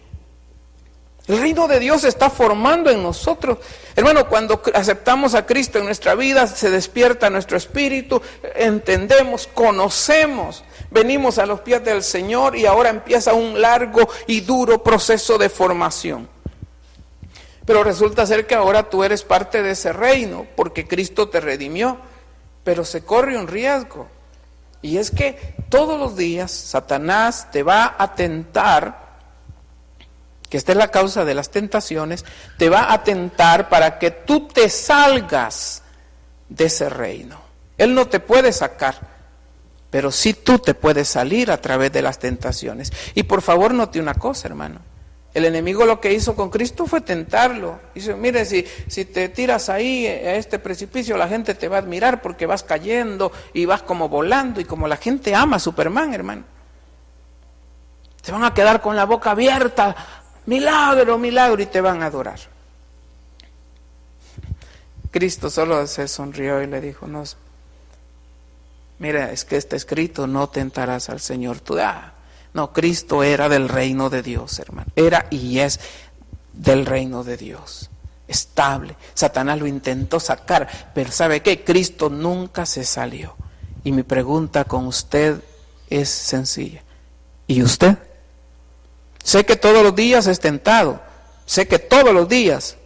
El reino de Dios se está formando en nosotros. Hermano, cuando aceptamos a Cristo en nuestra vida, se despierta nuestro espíritu, entendemos, conocemos, venimos a los pies del Señor y ahora empieza un largo y duro proceso de formación. Pero resulta ser que ahora tú eres parte de ese reino, porque Cristo te redimió, pero se corre un riesgo, y es que todos los días Satanás te va a tentar, que esta es la causa de las tentaciones, te va a tentar para que tú te salgas de ese reino. Él no te puede sacar, pero sí tú te puedes salir a través de las tentaciones. Y por favor note una cosa, hermano. El enemigo lo que hizo con Cristo fue tentarlo. Dice, mire, si te tiras ahí a este precipicio, la gente te va a admirar porque vas cayendo y vas como volando. Y como la gente ama a Superman, hermano, se van a quedar con la boca abierta, milagro, milagro, y te van a adorar. Cristo solo se sonrió y le dijo, no, mira, es que está escrito, no tentarás al Señor tu Dios. No, Cristo era del reino de Dios, hermano. Era y es del reino de Dios. Estable. Satanás lo intentó sacar, pero ¿sabe qué? Cristo nunca se salió. Y mi pregunta con usted es sencilla. ¿Y usted? Sé que todos los días es tentado. Sé que todos los días.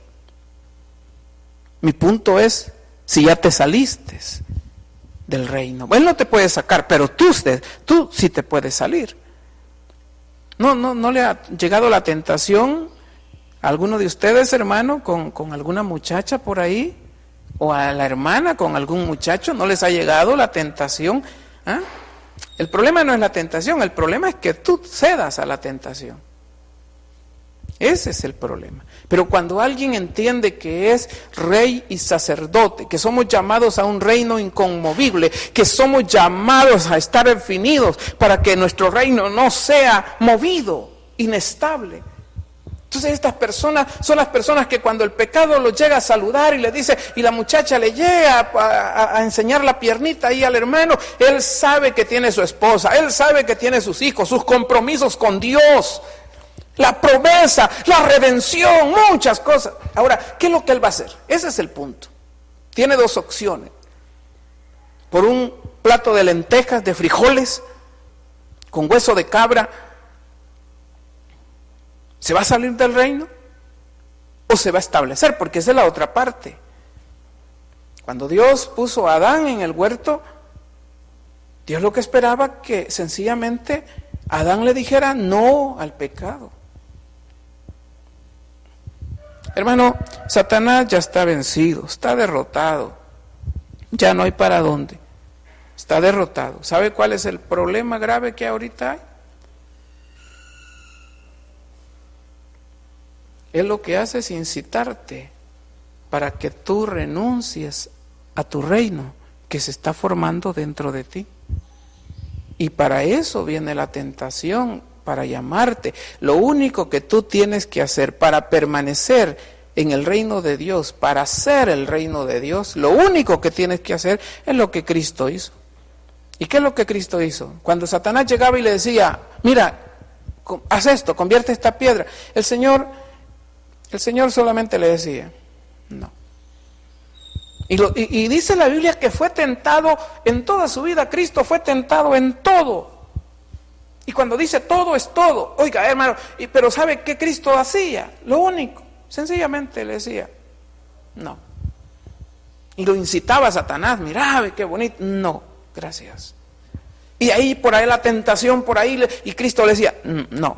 Mi punto es, si ya te saliste del reino. Él no te puede sacar, pero tú sí te puedes salir. ¿No le ha llegado la tentación a alguno de ustedes, hermano, con alguna muchacha por ahí? ¿O a la hermana con algún muchacho? ¿No les ha llegado la tentación? ¿Ah? El problema no es la tentación, el problema es que tú cedas a la tentación. Ese es el problema. Pero cuando alguien entiende que es rey y sacerdote, que somos llamados a un reino inconmovible, que somos llamados a estar definidos para que nuestro reino no sea movido, inestable. Entonces estas personas son las personas que cuando el pecado los llega a saludar y le dice, y la muchacha le llega a enseñar la piernita ahí al hermano, él sabe que tiene su esposa, él sabe que tiene sus hijos, sus compromisos con Dios. la promesa, la redención, muchas cosas. Ahora, ¿qué es lo que Él va a hacer? Ese es el punto. Tiene dos opciones. Por un plato de lentejas, de frijoles, con hueso de cabra, ¿se va a salir del reino? ¿O se va a establecer? Porque esa es la otra parte. Cuando Dios puso a Adán en el huerto, Dios lo que esperaba que sencillamente Adán le dijera no al pecado. Hermano, Satanás ya está vencido, está derrotado. Ya no hay para dónde. Está derrotado. ¿Sabe cuál es el problema grave que ahorita hay? Él lo que hace es incitarte para que tú renuncies a tu reino que se está formando dentro de ti. Y para eso viene la tentación, para llamarte. Lo único que tú tienes que hacer para permanecer en el reino de Dios, para hacer el reino de Dios, lo único que tienes que hacer es lo que Cristo hizo. ¿Y qué es lo que Cristo hizo? Cuando Satanás llegaba y le decía, mira, haz esto, convierte esta piedra, el Señor solamente le decía, no. Y dice la Biblia que fue tentado en toda su vida. Cristo fue tentado en todo. Y cuando dice todo es todo. Oiga, hermano, pero ¿sabe qué Cristo hacía? Lo único, sencillamente le decía, no. Y lo incitaba a Satanás, mira, qué bonito. No, gracias. Y ahí, por ahí la tentación, por ahí, y Cristo le decía, no.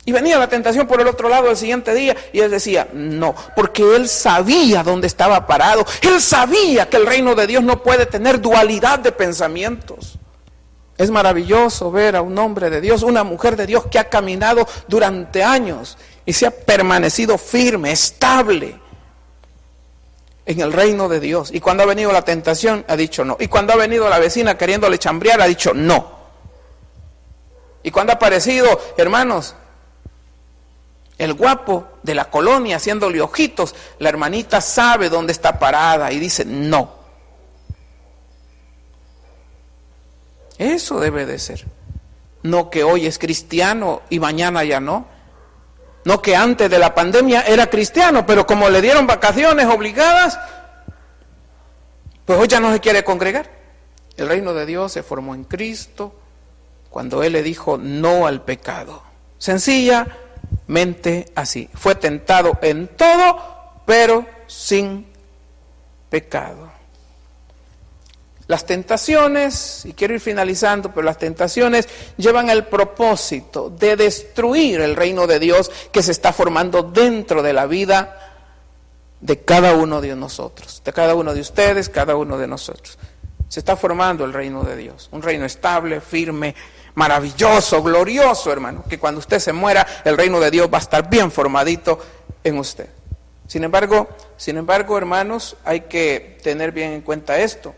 Y venía la tentación por el otro lado el siguiente día y él decía, no, porque él sabía dónde estaba parado. Él sabía que el reino de Dios no puede tener dualidad de pensamientos. Es maravilloso ver a un hombre de Dios, una mujer de Dios que ha caminado durante años y se ha permanecido firme, estable en el reino de Dios. Y cuando ha venido la tentación, ha dicho no. Y cuando ha venido la vecina queriéndole chambrear, ha dicho no. Y cuando ha aparecido, hermanos, el guapo de la colonia haciéndole ojitos, la hermanita sabe dónde está parada y dice no. Eso debe de ser. No que hoy es cristiano y mañana ya no. No que antes de la pandemia era cristiano, pero como le dieron vacaciones obligadas, pues hoy ya no se quiere congregar. El reino de Dios se formó en Cristo cuando Él le dijo no al pecado. Sencillamente así. Fue tentado en todo, pero sin pecado. Las tentaciones, y quiero ir finalizando, pero las tentaciones llevan el propósito de destruir el reino de Dios que se está formando dentro de la vida de cada uno de nosotros, de cada uno de ustedes, cada uno de nosotros. Se está formando el reino de Dios, un reino estable, firme, maravilloso, glorioso, hermano, que cuando usted se muera, el reino de Dios va a estar bien formadito en usted. Sin embargo, hermanos, hay que tener bien en cuenta esto,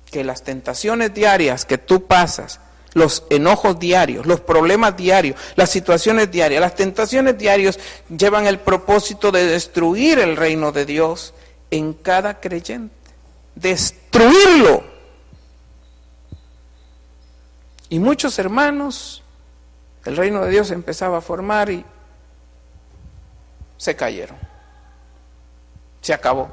que las tentaciones diarias que tú pasas, los enojos diarios, los problemas diarios, las situaciones diarias, las tentaciones diarias llevan el propósito de destruir el reino de Dios en cada creyente, destruirlo. Y muchos hermanos, el reino de Dios empezaba a formar y se cayeron, se acabó.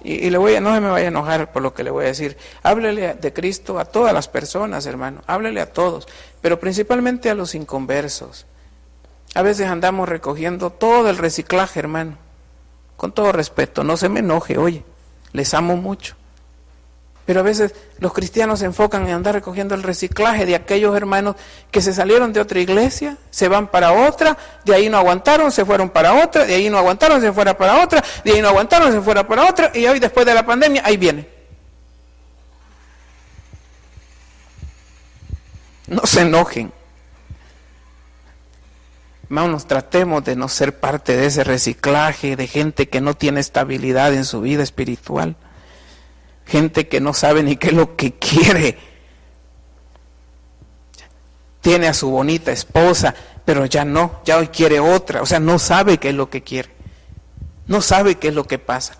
Y no se me vaya a enojar por lo que le voy a decir. Háblele de Cristo a todas las personas, hermano. Háblele a todos, pero principalmente a los inconversos. A veces andamos recogiendo todo el reciclaje, hermano. Con todo respeto, no se me enoje, oye, les amo mucho. Pero a veces los cristianos se enfocan en andar recogiendo el reciclaje de aquellos hermanos que se salieron de otra iglesia, se van para otra, de ahí no aguantaron, se fueron para otra, de ahí no aguantaron, se fueron para otra, de ahí no aguantaron, se fueron para otra, y hoy después de la pandemia, ahí viene. No se enojen. Hermanos, tratemos de no ser parte de ese reciclaje de gente que no tiene estabilidad en su vida espiritual. Gente que no sabe ni qué es lo que quiere. Tiene a su bonita esposa, pero ya no, ya hoy quiere otra. O sea, no sabe qué es lo que quiere. No sabe qué es lo que pasa.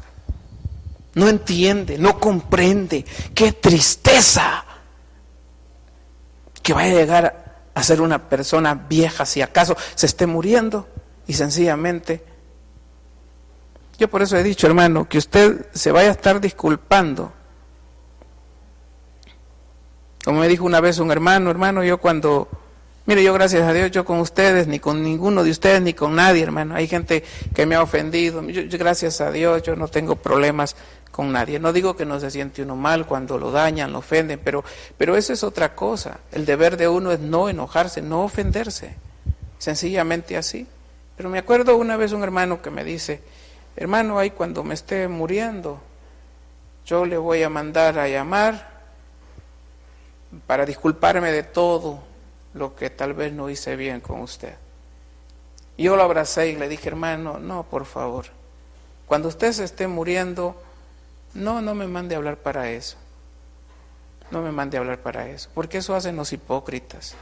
No entiende, no comprende. ¡Qué tristeza! Que vaya a llegar a ser una persona vieja si acaso se esté muriendo y sencillamente. Yo por eso he dicho, hermano, que usted se vaya a estar disculpando. Como me dijo una vez un hermano, yo cuando, mire, yo gracias a Dios, yo con ustedes, ni con ninguno de ustedes, ni con nadie, hermano. Hay gente que me ha ofendido, yo gracias a Dios, yo no tengo problemas con nadie. No digo que no se siente uno mal cuando lo dañan, lo ofenden, pero eso es otra cosa. El deber de uno es no enojarse, no ofenderse, sencillamente así. Pero me acuerdo una vez un hermano que me dice, hermano, ahí cuando me esté muriendo, yo le voy a mandar a llamar para disculparme de todo lo que tal vez no hice bien con usted. Y yo lo abracé y le dije, hermano, no, por favor, cuando usted se esté muriendo, no me mande a hablar para eso. No me mande a hablar para eso, porque eso hacen los hipócritas,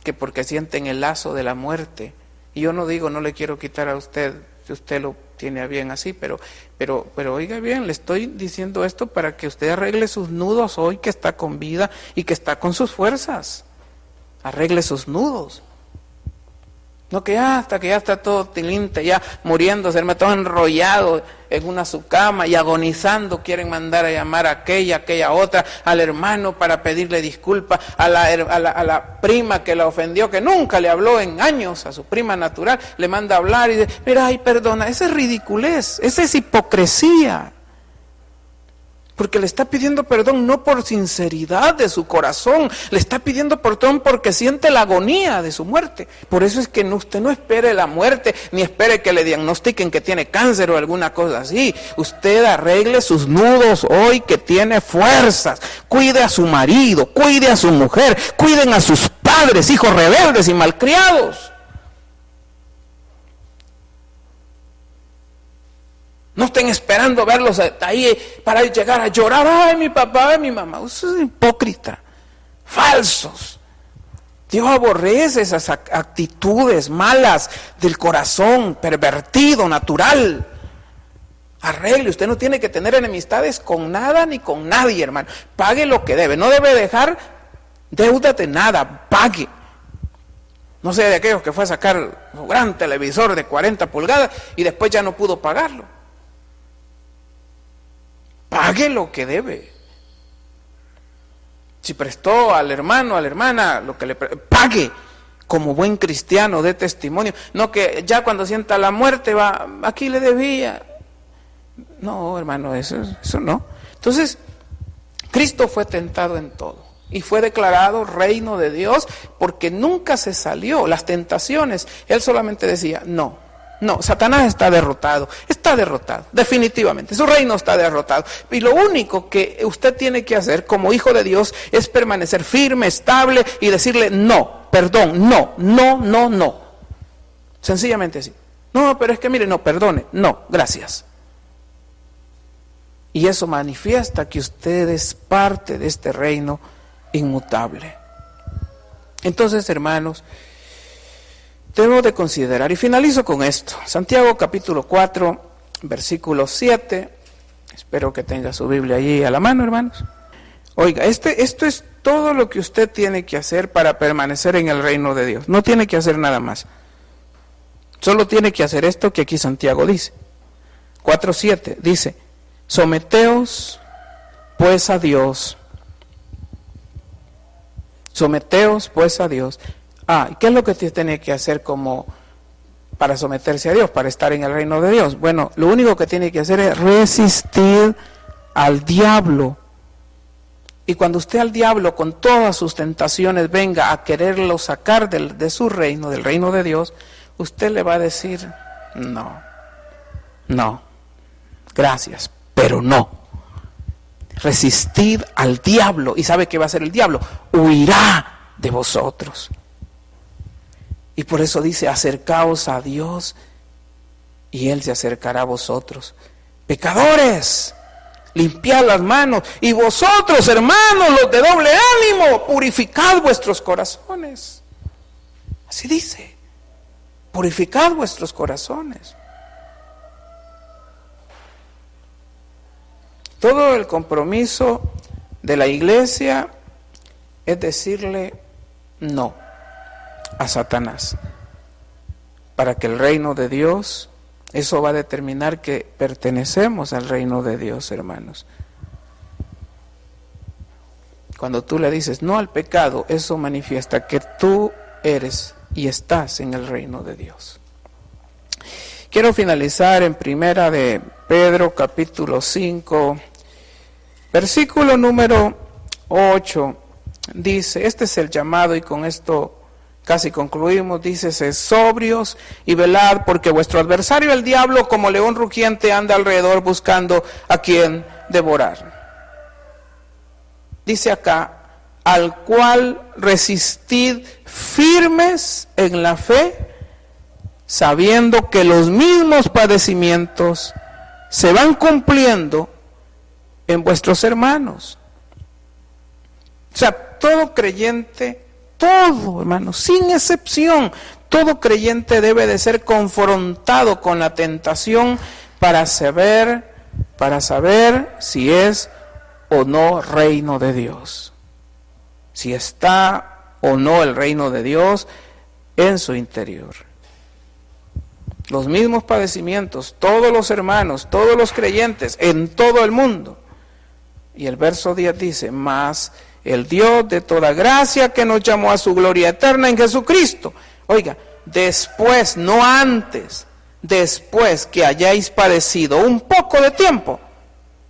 que porque sienten el lazo de la muerte. Y yo no digo, no le quiero quitar a usted, si usted lo tiene a bien así, pero oiga bien, le estoy diciendo esto para que usted arregle sus nudos hoy que está con vida y que está con sus fuerzas. Arregle sus nudos. No que ya hasta que ya está todo tilinte, ya muriéndose, todo enrollado en una su cama y agonizando, quieren mandar a llamar a aquella otra, al hermano para pedirle disculpas, a la prima que la ofendió, que nunca le habló en años, a su prima natural, le manda a hablar y dice, mira, ay, perdona, esa es ridiculez, esa es hipocresía. Porque le está pidiendo perdón no por sinceridad de su corazón, le está pidiendo perdón porque siente la agonía de su muerte. Por eso es que usted no espere la muerte, ni espere que le diagnostiquen que tiene cáncer o alguna cosa así. Usted arregle sus nudos hoy que tiene fuerzas. Cuide a su marido, cuide a su mujer, cuiden a sus padres, hijos rebeldes y malcriados. No estén esperando verlos ahí para llegar a llorar. Ay, mi papá, ay, mi mamá. Eso es hipócrita. Falsos. Dios aborrece esas actitudes malas del corazón, pervertido, natural. Arregle. Usted no tiene que tener enemistades con nada ni con nadie, hermano. Pague lo que debe. No debe dejar deuda de nada. Pague. No sea de aquellos que fue a sacar un gran televisor de 40 pulgadas y después ya no pudo pagarlo. Pague lo que debe. Si prestó al hermano, a la hermana, lo que le pague como buen cristiano, dé testimonio. No que ya cuando sienta la muerte va, aquí le debía. No, hermano, eso no. Entonces, Cristo fue tentado en todo y fue declarado reino de Dios porque nunca se salió. Las tentaciones, Él solamente decía, no, Satanás está derrotado, definitivamente, su reino está derrotado. Y lo único que usted tiene que hacer como hijo de Dios es permanecer firme, estable y decirle no, perdón, no. Sencillamente así. No, pero es que mire, no, perdone, no, gracias. Y eso manifiesta que usted es parte de este reino inmutable. Entonces, hermanos, debo de considerar, y finalizo con esto, Santiago capítulo 4, versículo 7, espero que tenga su Biblia allí a la mano, hermanos. Oiga, esto es todo lo que usted tiene que hacer para permanecer en el reino de Dios, no tiene que hacer nada más, solo tiene que hacer esto que aquí Santiago dice, 4:7, dice, someteos pues a Dios, ¿qué es lo que usted tiene que hacer como para someterse a Dios, para estar en el reino de Dios? Bueno, lo único que tiene que hacer es resistir al diablo. Y cuando usted al diablo con todas sus tentaciones venga a quererlo sacar de su reino, del reino de Dios, usted le va a decir, no, gracias, pero no. Resistid al diablo. ¿Y sabe qué va a hacer el diablo? Huirá de vosotros. Y por eso dice, acercaos a Dios y Él se acercará a vosotros. Pecadores, limpiad las manos. Y vosotros, hermanos, los de doble ánimo, purificad vuestros corazones. Así dice, purificad vuestros corazones. Todo el compromiso de la iglesia es decirle no. a Satanás. Para que el reino de Dios, eso va a determinar que pertenecemos al reino de Dios, hermanos. Cuando tú le dices no al pecado, eso manifiesta que tú eres y estás en el reino de Dios. Quiero finalizar en primera de Pedro, capítulo 5, versículo número 8. Dice, este es el llamado y con esto casi concluimos. Dice, sed sobrios y velad, porque vuestro adversario el diablo como león rugiente anda alrededor buscando a quien devorar. Dice acá, al cual resistid firmes en la fe, sabiendo que los mismos padecimientos se van cumpliendo en vuestros hermanos. O sea, todo creyente, todo hermano, sin excepción, todo creyente debe de ser confrontado con la tentación para saber si es o no reino de Dios, si está o no el reino de Dios en su interior. Los mismos padecimientos, todos los hermanos, todos los creyentes en todo el mundo. Y el verso 10 dice, mas el Dios de toda gracia que nos llamó a su gloria eterna en Jesucristo. Oiga, después, no antes, después que hayáis padecido un poco de tiempo,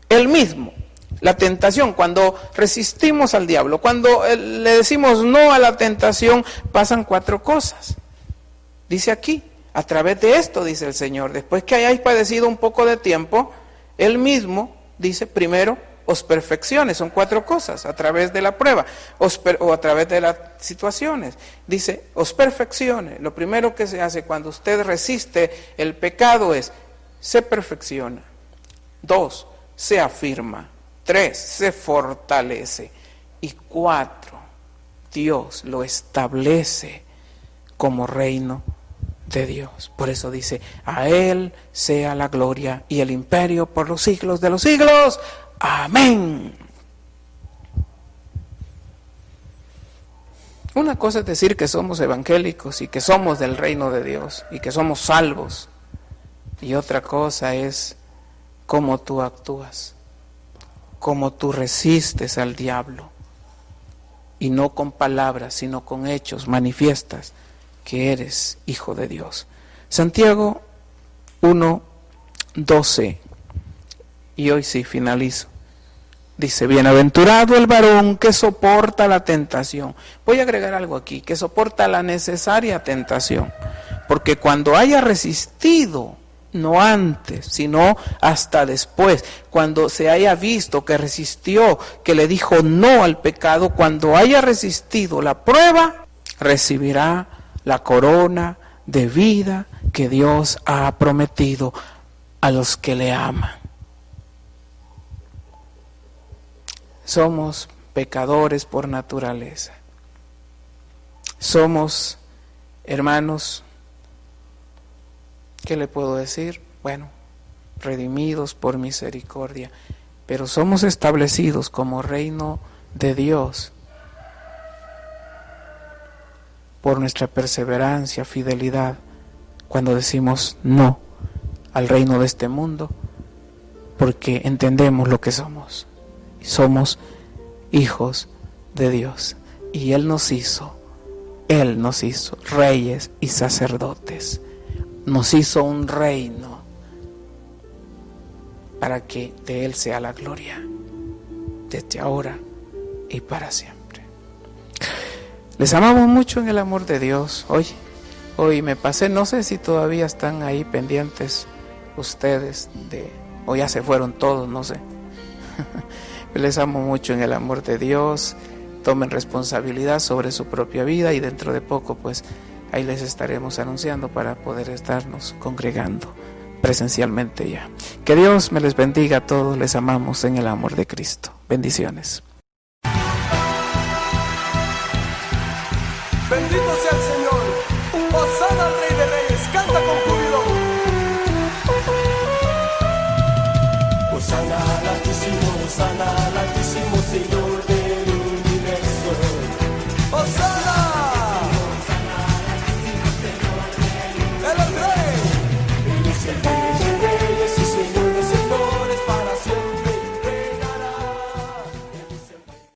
Él mismo, la tentación, cuando resistimos al diablo, cuando le decimos no a la tentación, pasan 4 cosas. Dice aquí, a través de esto, dice el Señor, después que hayáis padecido un poco de tiempo, Él mismo, dice, primero, os perfeccione. Son 4 cosas, a través de la prueba, o a través de las situaciones. Dice, os perfeccione. Lo primero que se hace cuando usted resiste el pecado es, se perfecciona. 2, se afirma. 3, se fortalece. Y 4, Dios lo establece como reino de Dios. Por eso dice, a Él sea la gloria y el imperio por los siglos de los siglos. Amén. Una cosa es decir que somos evangélicos y que somos del reino de Dios y que somos salvos. Y otra cosa es cómo tú actúas, cómo tú resistes al diablo. Y no con palabras, sino con hechos manifiestas que eres hijo de Dios. Santiago 1:12. Y hoy sí finalizo. Dice, bienaventurado el varón que soporta la tentación. Voy a agregar algo aquí, que soporta la necesaria tentación. Porque cuando haya resistido, no antes, sino hasta después, cuando se haya visto que resistió, que le dijo no al pecado, cuando haya resistido la prueba, recibirá la corona de vida que Dios ha prometido a los que le aman. Somos pecadores por naturaleza. Somos, hermanos, ¿qué le puedo decir? Bueno, redimidos por misericordia, pero somos establecidos como reino de Dios por nuestra perseverancia, fidelidad, cuando decimos no al reino de este mundo, porque entendemos lo que somos. Somos hijos de Dios y Él nos hizo reyes y sacerdotes, nos hizo un reino para que de Él sea la gloria desde ahora y para siempre. Les amamos mucho en el amor de Dios. Hoy me pasé, no sé si todavía están ahí pendientes ustedes o ya se fueron todos, no sé. Les amo mucho en el amor de Dios. Tomen responsabilidad sobre su propia vida y dentro de poco pues ahí les estaremos anunciando para poder estarnos congregando presencialmente ya. Que Dios me les bendiga a todos, les amamos en el amor de Cristo. Bendiciones. Bendito sea el Señor. Hosana al Rey de Reyes. Canta con